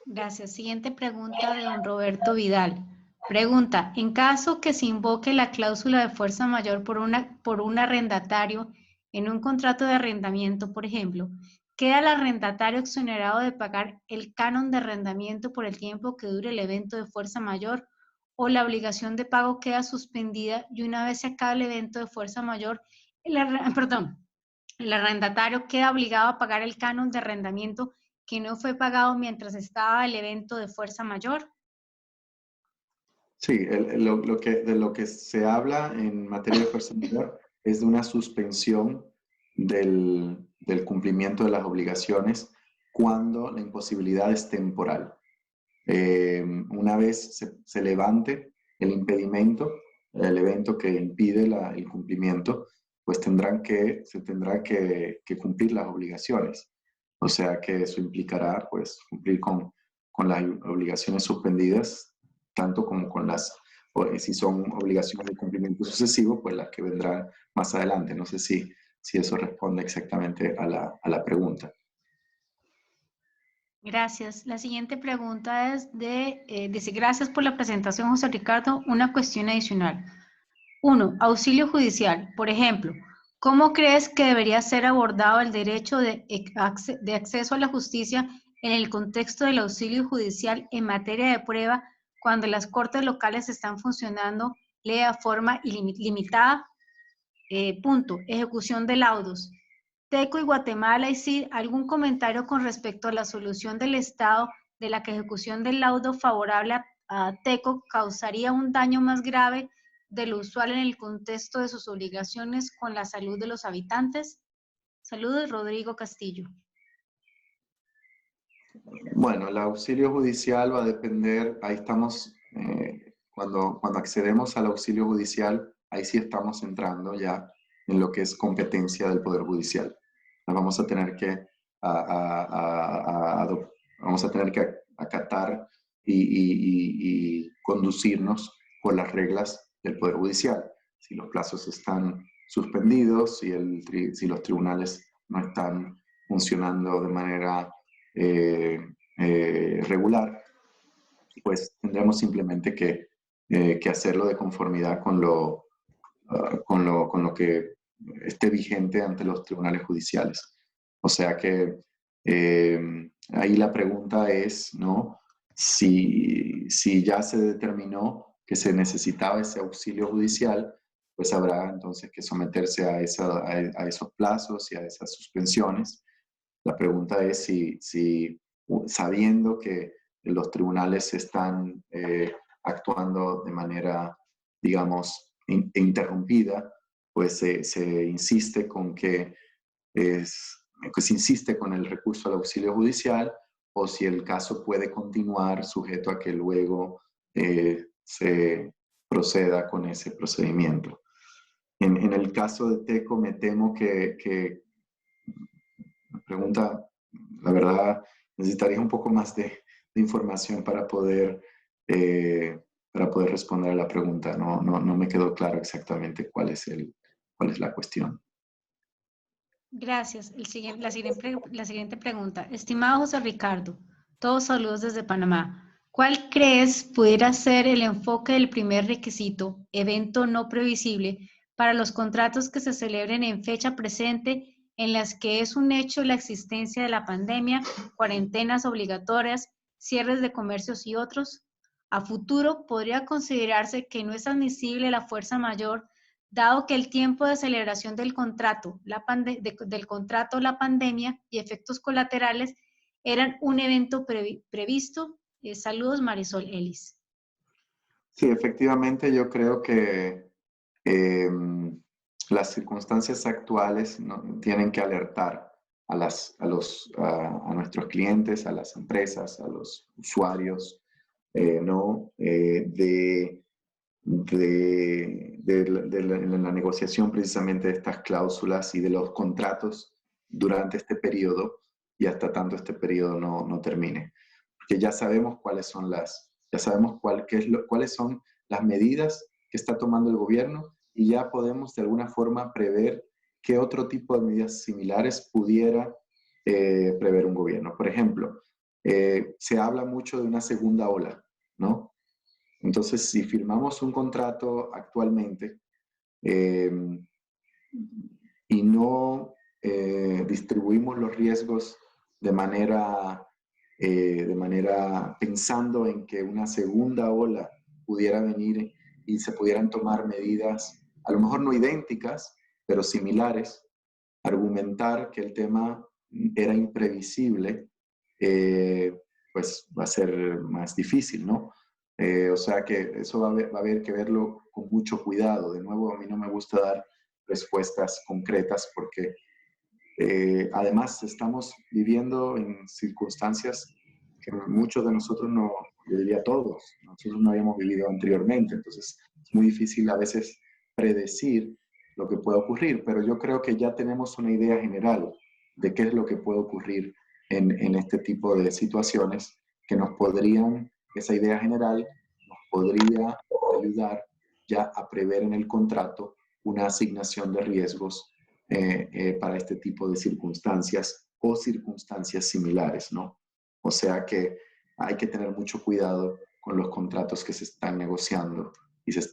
Gracias. Siguiente pregunta de don Roberto Vidal. Pregunta, en caso que se invoque la cláusula de fuerza mayor por un arrendatario en un contrato de arrendamiento, por ejemplo, ¿queda el arrendatario exonerado de pagar el canon de arrendamiento por el tiempo que dure el evento de fuerza mayor o la obligación de pago queda suspendida y una vez se acabe el evento de fuerza mayor, el arrendatario queda obligado a pagar el canon de arrendamiento que no fue pagado mientras estaba el evento de fuerza mayor? Sí, de lo que se habla en materia de fuerza mayor es de una suspensión del cumplimiento de las obligaciones cuando la imposibilidad es temporal. Una vez se levante el impedimento, el evento que impide el cumplimiento, pues se tendrá que cumplir las obligaciones. O sea que eso implicará pues cumplir con las obligaciones suspendidas, tanto como con si son obligaciones de cumplimiento sucesivo, pues las que vendrán más adelante. No sé si eso responde exactamente a la pregunta. Gracias. La siguiente pregunta es dice, gracias por la presentación, José Ricardo. Una cuestión adicional. 1. Auxilio judicial. Por ejemplo, ¿cómo crees que debería ser abordado el derecho de acceso a la justicia en el contexto del auxilio judicial en materia de prueba cuando las cortes locales están funcionando de forma limitada? Punto. Ejecución de laudos. TECO y Guatemala, y algún comentario con respecto a la solución del Estado de la que ejecución del laudo favorable a TECO causaría un daño más grave de lo usual en el contexto de sus obligaciones con la salud de los habitantes. Saludos, Rodrigo Castillo. Bueno, el auxilio judicial va a depender, ahí estamos, cuando accedemos al auxilio judicial, ahí sí estamos entrando ya en lo que es competencia del Poder Judicial. Vamos a tener que acatar y conducirnos por las reglas del Poder Judicial. Si los plazos están suspendidos, si los tribunales no están funcionando de manera regular, pues tendremos simplemente que hacerlo de conformidad con lo que esté vigente ante los tribunales judiciales. O sea que ahí la pregunta es, ¿no? Si ya se determinó que se necesitaba ese auxilio judicial, pues habrá entonces que someterse a esos plazos y a esas suspensiones. La pregunta es si sabiendo que los tribunales están actuando de manera, digamos, interrumpida, pues se insiste se insiste con el recurso al auxilio judicial, o si el caso puede continuar sujeto a que luego se proceda con ese procedimiento. En el caso de TECO me temo que la pregunta, la verdad, necesitaría un poco más de información para poder responder a la pregunta. No me quedó claro exactamente cuál es la cuestión. Gracias. La siguiente pregunta. Estimado José Ricardo, todos saludos desde Panamá. ¿Cuál crees pudiera ser el enfoque del primer requisito, evento no previsible, para los contratos que se celebren en fecha presente en las que es un hecho la existencia de la pandemia, cuarentenas obligatorias, cierres de comercios y otros? A futuro, podría considerarse que no es admisible la fuerza mayor, dado que el tiempo de celebración del contrato, la pandemia y efectos colaterales eran un evento previsto. Saludos, Marisol Ellis. Sí, efectivamente, yo creo que las circunstancias actuales tienen que alertar a nuestros clientes, a las empresas, a los usuarios, de la negociación precisamente de estas cláusulas y de los contratos durante este periodo y hasta tanto este periodo no termine. Porque ya sabemos cuáles son cuáles son las medidas que está tomando el gobierno, y ya podemos de alguna forma prever qué otro tipo de medidas similares pudiera prever un gobierno. Por ejemplo, se habla mucho de una segunda ola, ¿no? Entonces, si firmamos un contrato actualmente y no distribuimos los riesgos de manera pensando en que una segunda ola pudiera venir y se pudieran tomar medidas, a lo mejor no idénticas, pero similares, argumentar que el tema era imprevisible, pues va a ser más difícil, ¿no? O sea que eso va a haber que verlo con mucho cuidado. De nuevo, a mí no me gusta dar respuestas concretas porque Además, estamos viviendo en circunstancias que muchos de nosotros no, yo diría todos, nosotros no habíamos vivido anteriormente. Entonces, es muy difícil a veces predecir lo que puede ocurrir, pero yo creo que ya tenemos una idea general de qué es lo que puede ocurrir en este tipo de situaciones que nos podrían, esa idea general nos podría ayudar ya a prever en el contrato una asignación de riesgos para este tipo de circunstancias o circunstancias similares, ¿no? O sea que hay que tener mucho cuidado con los contratos que se están negociando y que se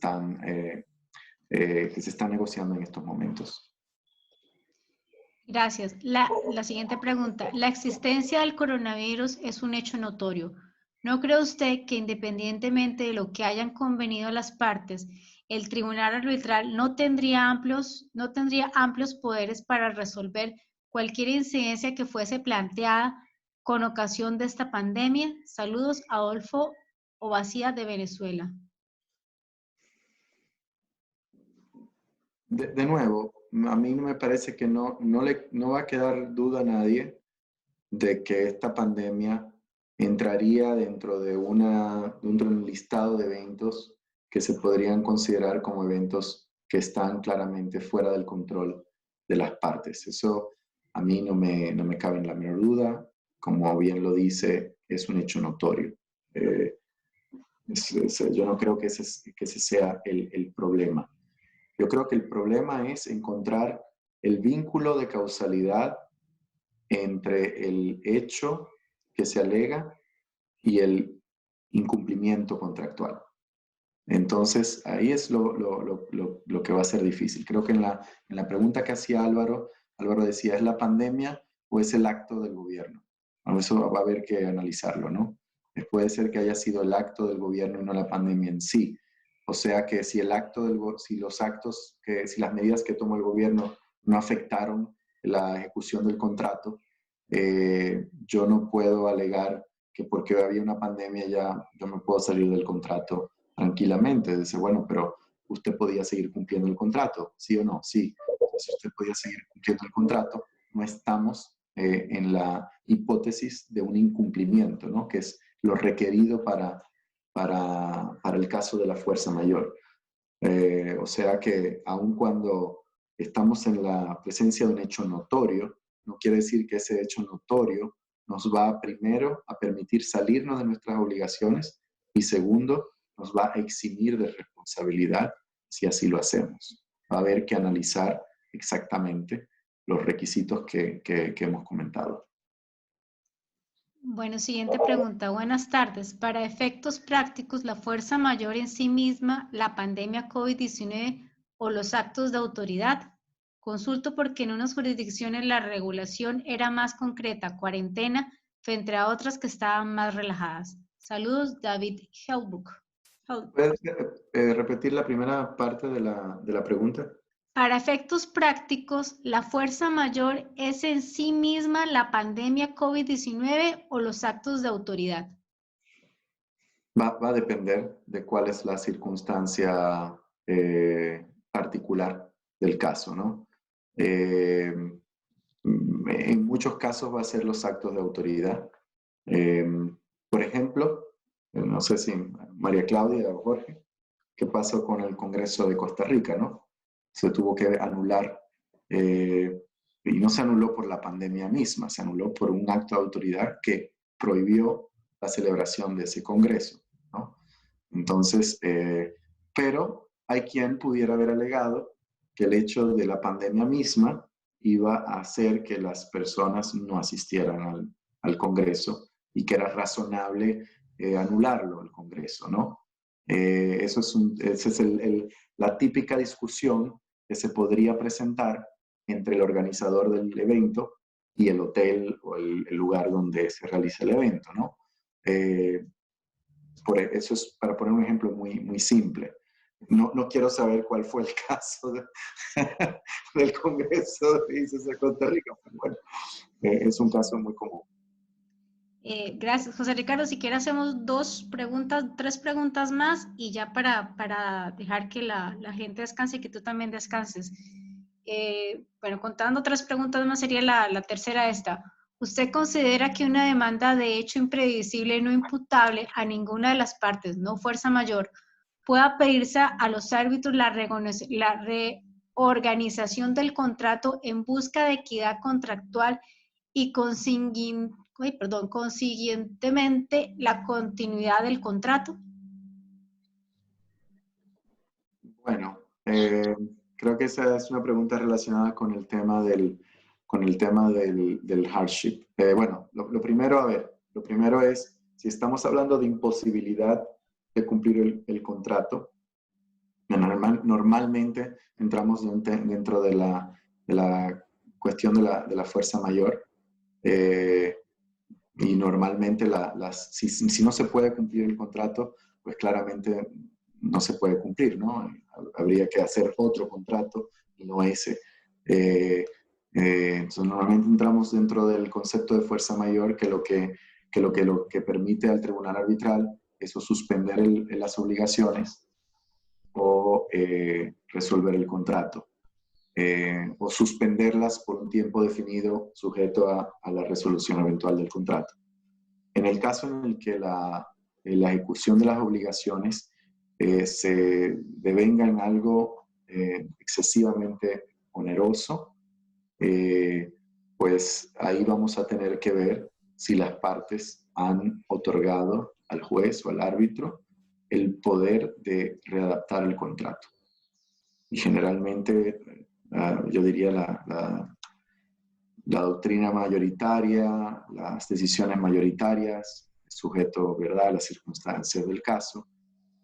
están negociando en estos momentos. Gracias. La siguiente pregunta. La existencia del coronavirus es un hecho notorio. ¿No cree usted que independientemente de lo que hayan convenido las partes, el tribunal arbitral no tendría amplios poderes para resolver cualquier incidencia que fuese planteada con ocasión de esta pandemia? Saludos, Adolfo Ovacía de Venezuela. De nuevo, a mí me parece que no va a quedar duda a nadie de que esta pandemia entraría dentro de un listado de eventos que se podrían considerar como eventos que están claramente fuera del control de las partes. Eso a mí no me cabe en la menor duda. Como bien lo dice, es un hecho notorio. Yo no creo que ese sea el problema. Yo creo que el problema es encontrar el vínculo de causalidad entre el hecho que se alega y el incumplimiento contractual. Entonces, ahí es lo que va a ser difícil. Creo que en la pregunta que hacía Álvaro decía, ¿es la pandemia o es el acto del gobierno? Bueno, eso va a haber que analizarlo, ¿no? Puede ser que haya sido el acto del gobierno y no la pandemia en sí. O sea que si las medidas que tomó el gobierno no afectaron la ejecución del contrato, yo no puedo alegar que porque había una pandemia ya yo me puedo salir del contrato tranquilamente. Dice, bueno, pero usted podía seguir cumpliendo el contrato, ¿sí o no? Sí. Entonces usted podía seguir cumpliendo el contrato. No estamos en la hipótesis de un incumplimiento, ¿no? Que es lo requerido para el caso de la fuerza mayor. O sea que aun cuando estamos en la presencia de un hecho notorio, no quiere decir que ese hecho notorio nos va primero a permitir salirnos de nuestras obligaciones y segundo, nos va a eximir de responsabilidad si así lo hacemos. Va a haber que analizar exactamente los requisitos que hemos comentado. Bueno, siguiente pregunta. Buenas tardes. Para efectos prácticos, ¿la fuerza mayor en sí misma, la pandemia COVID-19 o los actos de autoridad? Consulto porque en unas jurisdicciones la regulación era más concreta, cuarentena, frente a otras que estaban más relajadas. Saludos, David Helbuk. ¿Puedes repetir la primera parte de la pregunta? Para efectos prácticos, ¿la fuerza mayor es en sí misma la pandemia COVID-19 o los actos de autoridad? Va a depender de cuál es la circunstancia particular del caso, ¿no? En muchos casos va a ser los actos de autoridad. Por ejemplo, no sé si María Claudia o Jorge, ¿qué pasó con el Congreso de Costa Rica, no? Se tuvo que anular, y no se anuló por la pandemia misma, se anuló por un acto de autoridad que prohibió la celebración de ese Congreso, ¿no? Entonces, pero hay quien pudiera haber alegado que el hecho de la pandemia misma iba a hacer que las personas no asistieran al Congreso y que era razonable anularlo, el Congreso, ¿no? Esa es la típica discusión que se podría presentar entre el organizador del evento y el hotel o el lugar donde se realiza el evento, ¿no? Eso es para poner un ejemplo muy, muy simple. No quiero saber cuál fue el caso del Congreso de Costa Rica, pero bueno, es un caso muy común. Gracias, José Ricardo. Si quiere hacemos tres preguntas más y ya para dejar que la gente descanse y que tú también descanses. bueno, contando otras preguntas más, sería la tercera esta. ¿Usted considera que una demanda de hecho imprevisible no imputable a ninguna de las partes, no fuerza mayor, pueda pedirse a los árbitros la reorganización del contrato en busca de equidad contractual y consiguientemente la continuidad del contrato? Bueno, creo que esa es una pregunta relacionada con el tema del hardship. Bueno, lo primero, a ver, lo primero es, si estamos hablando de imposibilidad de cumplir el contrato, normalmente entramos dentro de la cuestión de la fuerza mayor, y normalmente si no se puede cumplir el contrato, pues claramente no se puede cumplir, ¿no? Habría que hacer otro contrato y no ese. Entonces normalmente entramos dentro del concepto de fuerza mayor, que lo que permite al tribunal arbitral es o suspender las obligaciones o resolver el contrato, o suspenderlas por un tiempo definido sujeto a la resolución eventual del contrato. En el caso en el que la ejecución de las obligaciones se devenga en algo excesivamente oneroso, pues ahí vamos a tener que ver si las partes han otorgado al juez o al árbitro el poder de readaptar el contrato. Y generalmente, yo diría la doctrina mayoritaria, las decisiones mayoritarias, sujeto, ¿verdad?, a las circunstancias del caso,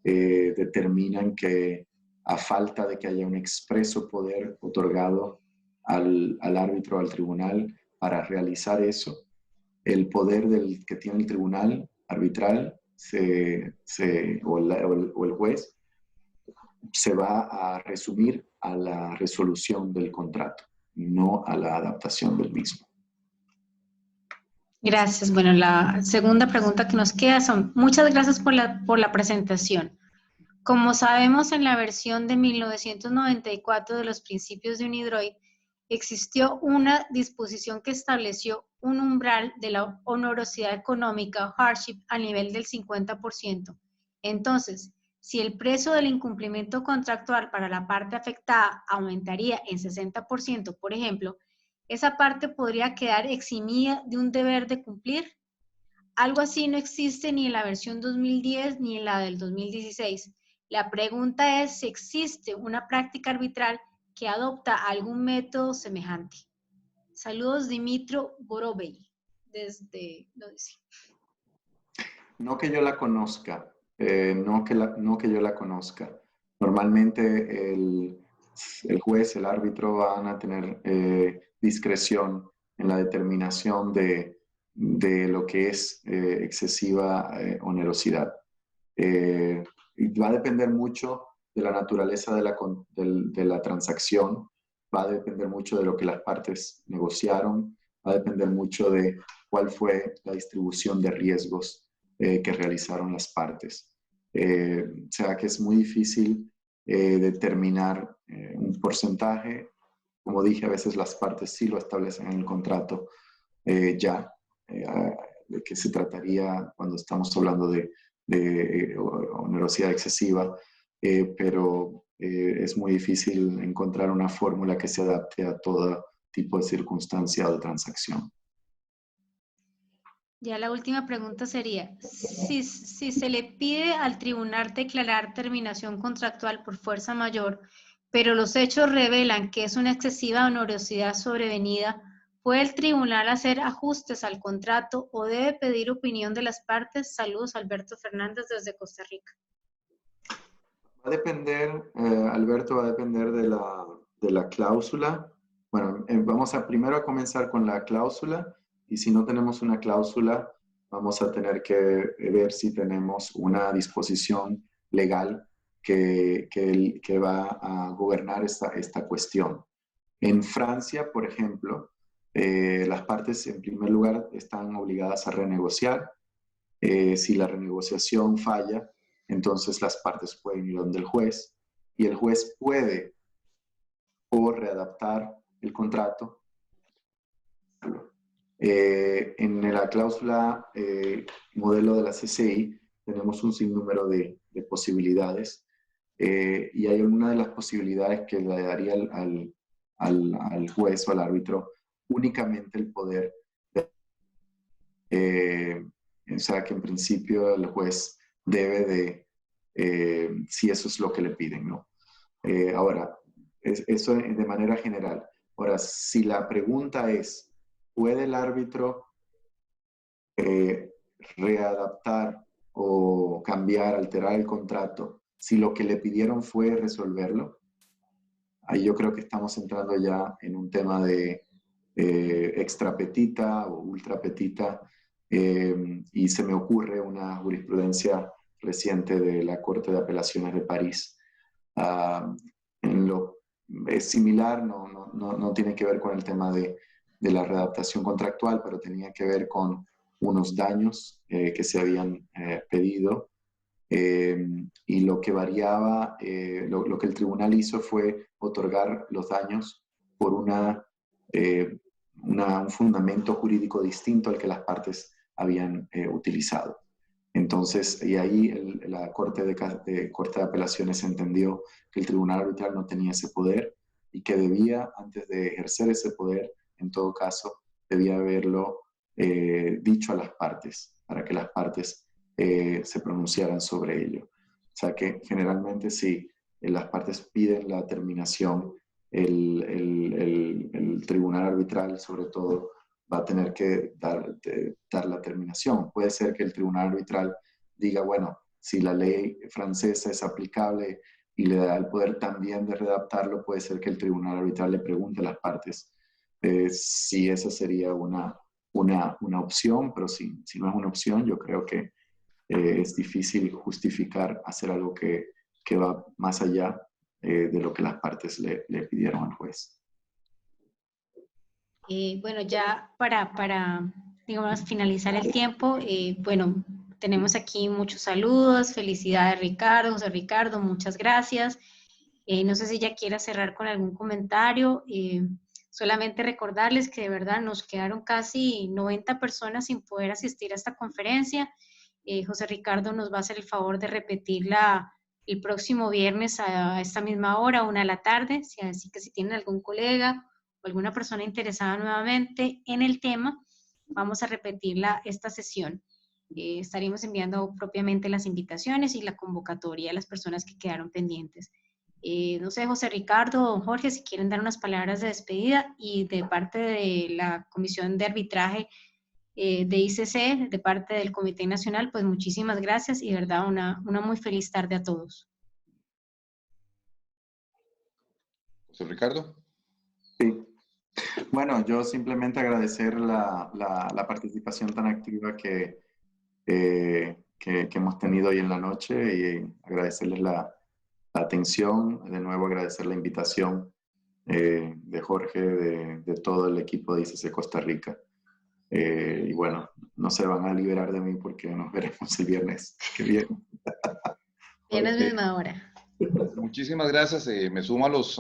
determinan que a falta de que haya un expreso poder otorgado al árbitro o al tribunal para realizar eso, el poder que tiene el tribunal arbitral o el juez se va a resumir a la resolución del contrato, no a la adaptación del mismo. Gracias. Bueno, la segunda pregunta que nos queda son, muchas gracias por la presentación. Como sabemos, en la versión de 1994 de los principios de UNIDROIT, existió una disposición que estableció un umbral de la onerosidad económica, hardship, a nivel del 50%. Entonces, si el precio del incumplimiento contractual para la parte afectada aumentaría en 60%, por ejemplo, esa parte podría quedar eximida de un deber de cumplir. Algo así no existe ni en la versión 2010 ni en la del 2016. La pregunta es si existe una práctica arbitral que adopta algún método semejante. Saludos, Dimitro Borovey, desde, lo dice. No que yo la conozca, no que yo la conozca. Normalmente el juez, el árbitro van a tener discreción en la determinación de lo que es excesiva onerosidad. Y va a depender mucho de la naturaleza de la transacción, va a depender mucho de lo que las partes negociaron, va a depender mucho de cuál fue la distribución de riesgos que realizaron las partes. O sea que es muy difícil determinar un porcentaje. Como dije, a veces las partes sí lo establecen en el contrato de qué se trataría cuando estamos hablando de onerosidad excesiva, pero es muy difícil encontrar una fórmula que se adapte a todo tipo de circunstancia o de transacción. Ya la última pregunta sería, si se le pide al tribunal declarar terminación contractual por fuerza mayor, pero los hechos revelan que es una excesiva onerosidad sobrevenida, ¿puede el tribunal hacer ajustes al contrato o debe pedir opinión de las partes? Saludos, Alberto Fernández desde Costa Rica. Va a depender, Alberto, va a depender de la cláusula. Bueno, vamos primero a comenzar con la cláusula, y si no tenemos una cláusula, vamos a tener que ver si tenemos una disposición legal que va a gobernar esta cuestión. En Francia, por ejemplo, las partes en primer lugar están obligadas a renegociar. Si la renegociación falla, entonces las partes pueden ir donde el juez, y el juez puede o readaptar el contrato. En la cláusula modelo de la CCI tenemos un sinnúmero de posibilidades y hay una de las posibilidades que le daría al juez o al árbitro únicamente el poder o sea que en principio el juez debe de, si eso es lo que le piden, ¿no? Ahora, eso de manera general. Ahora, si la pregunta es, ¿puede el árbitro readaptar o cambiar, alterar el contrato si lo que le pidieron fue resolverlo? Ahí yo creo que estamos entrando ya en un tema de extra petita o ultra petita y se me ocurre una jurisprudencia reciente de la Corte de Apelaciones de París. Es similar, no tiene que ver con el tema de la readaptación contractual, pero tenía que ver con unos daños que se habían pedido y lo que variaba, lo que el tribunal hizo fue otorgar los daños por un fundamento jurídico distinto al que las partes habían utilizado. Entonces, y ahí la Corte de Apelaciones entendió que el tribunal arbitral no tenía ese poder y que debía, antes de ejercer ese poder, en todo caso, debía haberlo dicho a las partes, para que las partes se pronunciaran sobre ello. O sea que generalmente si las partes piden la terminación, el tribunal arbitral, sobre todo, va a tener que dar la terminación. Puede ser que el tribunal arbitral diga, bueno, si la ley francesa es aplicable y le da el poder también de redactarlo, puede ser que el tribunal arbitral le pregunte a las partes si esa sería una opción, pero si no es una opción, yo creo que es difícil justificar hacer algo que va más allá de lo que las partes le pidieron al juez. Bueno, ya para digamos, finalizar el tiempo, bueno, tenemos aquí muchos saludos, felicidades Ricardo, José Ricardo, muchas gracias. No sé si ya quiera cerrar con algún comentario. Solamente recordarles que de verdad nos quedaron casi 90 personas sin poder asistir a esta conferencia. José Ricardo nos va a hacer el favor de repetirla el próximo viernes a esta misma hora, 1 de la tarde, así que si tienen algún colega o alguna persona interesada nuevamente en el tema, vamos a repetirla esta sesión. Estaremos enviando propiamente las invitaciones y la convocatoria a las personas que quedaron pendientes. No sé, José Ricardo o Jorge, si quieren dar unas palabras de despedida y de parte de la Comisión de Arbitraje de ICC, de parte del Comité Nacional, pues muchísimas gracias y de verdad una muy feliz tarde a todos. José Ricardo. Sí. Bueno, yo simplemente agradecer la participación tan activa que hemos tenido hoy en la noche y agradecerles la atención, de nuevo agradecer la invitación de Jorge, de todo el equipo de ICC Costa Rica. Y bueno, no se van a liberar de mí porque nos veremos el viernes que viene. Viernes misma hora. Muchísimas gracias. Me sumo a los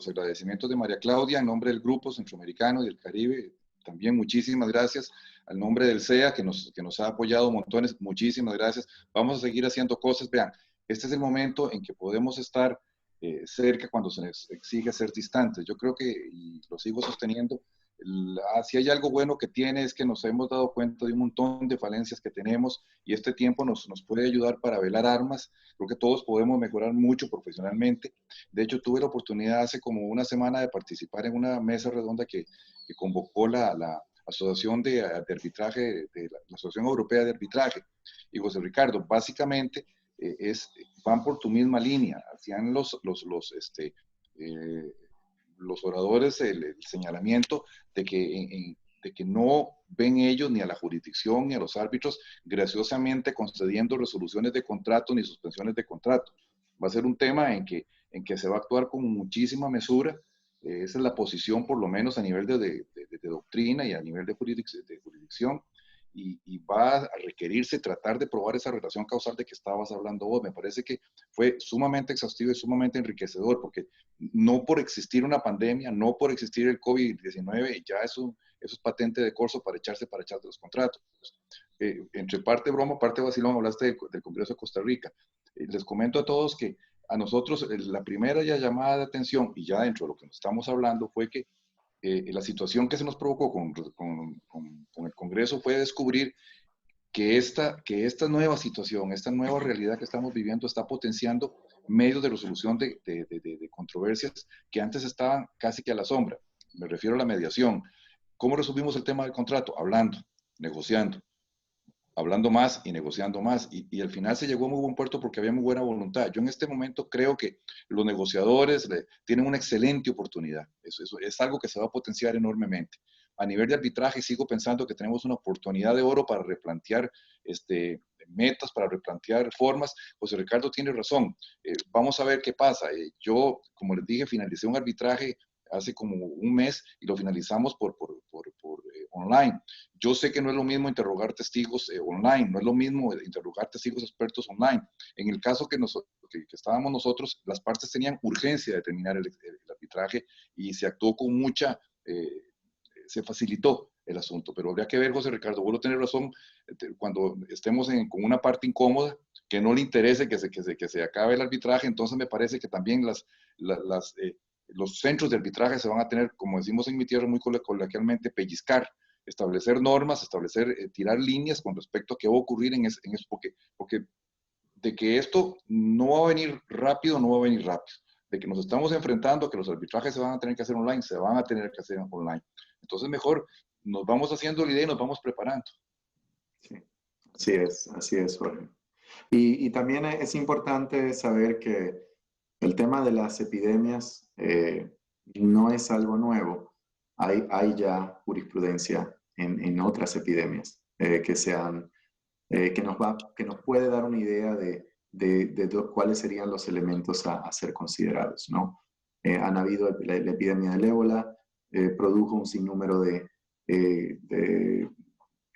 agradecimientos de María Claudia en nombre del Grupo Centroamericano y del Caribe. También muchísimas gracias al nombre del CEA que nos ha apoyado montones. Muchísimas gracias. Vamos a seguir haciendo cosas. Vean, este es el momento en que podemos estar cerca cuando se nos exige ser distantes. Yo creo que, y lo sigo sosteniendo, si hay algo bueno que tiene es que nos hemos dado cuenta de un montón de falencias que tenemos y este tiempo nos puede ayudar para velar armas. Creo que todos podemos mejorar mucho profesionalmente. De hecho, tuve la oportunidad hace como una semana de participar en una mesa redonda que convocó la Asociación de Arbitraje, la Asociación Europea de Arbitraje. Y José Ricardo, básicamente van por tu misma línea. Hacían los oradores el señalamiento de que no ven ellos ni a la jurisdicción ni a los árbitros graciosamente concediendo resoluciones de contrato ni suspensiones de contrato. Va a ser un tema en que se va a actuar con muchísima mesura. Esa es la posición, por lo menos a nivel de doctrina y a nivel de jurisdicción. y va a requerirse tratar de probar esa relación causal de que estabas hablando vos. Me parece que fue sumamente exhaustivo y sumamente enriquecedor, porque no por existir una pandemia, no por existir el COVID-19, ya eso es patente de corso para echarse de los contratos. Entre parte broma, parte vacilón, hablaste del Congreso de Costa Rica. Les comento a todos que a nosotros la primera ya llamada de atención, y ya dentro de lo que nos estamos hablando, fue que la situación que se nos provocó con el Congreso fue descubrir que esta nueva situación, esta nueva realidad que estamos viviendo está potenciando medios de resolución de controversias que antes estaban casi que a la sombra. Me refiero a la mediación. ¿Cómo resolvimos el tema del contrato? Hablando, negociando, hablando más y negociando más, y al final se llegó a muy buen puerto porque había muy buena voluntad. Yo en este momento creo que los negociadores tienen una excelente oportunidad. Eso es algo que se va a potenciar enormemente. A nivel de arbitraje sigo pensando que tenemos una oportunidad de oro para replantear metas, para replantear formas. José Ricardo tiene razón. Vamos a ver qué pasa. Yo, como les dije, finalicé un arbitraje hace como un mes y lo finalizamos por online. Yo sé que no es lo mismo interrogar testigos online, no es lo mismo interrogar testigos expertos online. En el caso que estábamos nosotros, las partes tenían urgencia de terminar el arbitraje y se actuó con mucha, se facilitó el asunto. Pero habría que ver, José Ricardo, vuelvo a tener razón, cuando estemos con una parte incómoda, que no le interese que se acabe el arbitraje, entonces me parece que también los centros de arbitraje se van a tener, como decimos en mi tierra muy coloquialmente, pellizcar, establecer normas, tirar líneas con respecto a qué va a ocurrir en eso, porque de que esto no va a venir rápido, no va a venir rápido. De que nos estamos enfrentando a que los arbitrajes se van a tener que hacer online, se van a tener que hacer online. Entonces mejor nos vamos haciendo la idea y nos vamos preparando. Sí, así es, Jorge. Y también es importante saber que el tema de las epidemias no es algo nuevo. Hay ya jurisprudencia en otras epidemias que nos puede dar una idea de cuáles serían los elementos a ser considerados, ¿no? Han habido la epidemia del ébola, produjo un sinnúmero de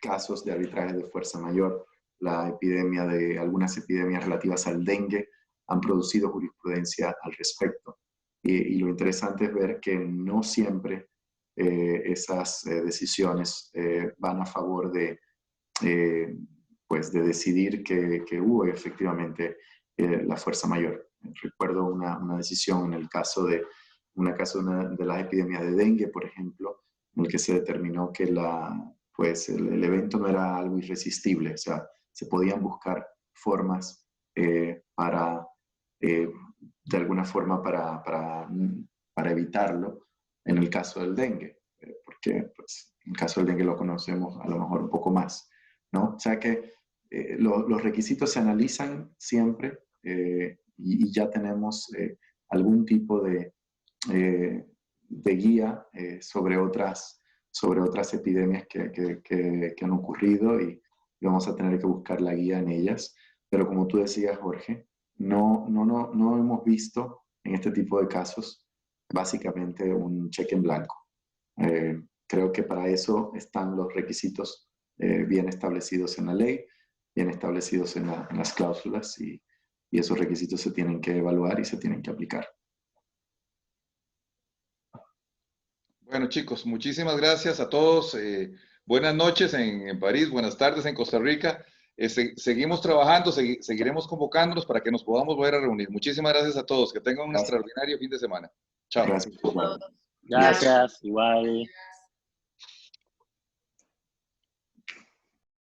casos de arbitraje de fuerza mayor. Algunas epidemias relativas al dengue han producido jurisprudencia al respecto. Y lo interesante es ver que no siempre esas decisiones van a favor de decidir que hubo efectivamente la fuerza mayor. Recuerdo una decisión en el caso de una de las epidemias de dengue, por ejemplo, en el que se determinó que el evento no era algo irresistible, o sea, se podían buscar formas para, de alguna forma, para evitarlo en el caso del dengue, porque pues, en el caso del dengue lo conocemos a lo mejor un poco más, ¿no? O sea que los requisitos se analizan siempre y ya tenemos algún tipo de guía sobre otras epidemias que han ocurrido y vamos a tener que buscar la guía en ellas. Pero como tú decías, Jorge, no hemos visto en este tipo de casos básicamente un cheque en blanco. Creo que para eso están los requisitos bien establecidos en la ley, bien establecidos en las cláusulas y esos requisitos se tienen que evaluar y se tienen que aplicar. Bueno, chicos, muchísimas gracias a todos. Buenas noches en París, buenas tardes en Costa Rica. Seguimos trabajando, seguiremos convocándonos para que nos podamos volver a reunir. Muchísimas gracias a todos. Que tengan un extraordinario fin de semana. Chao. Gracias. Gracias, igual.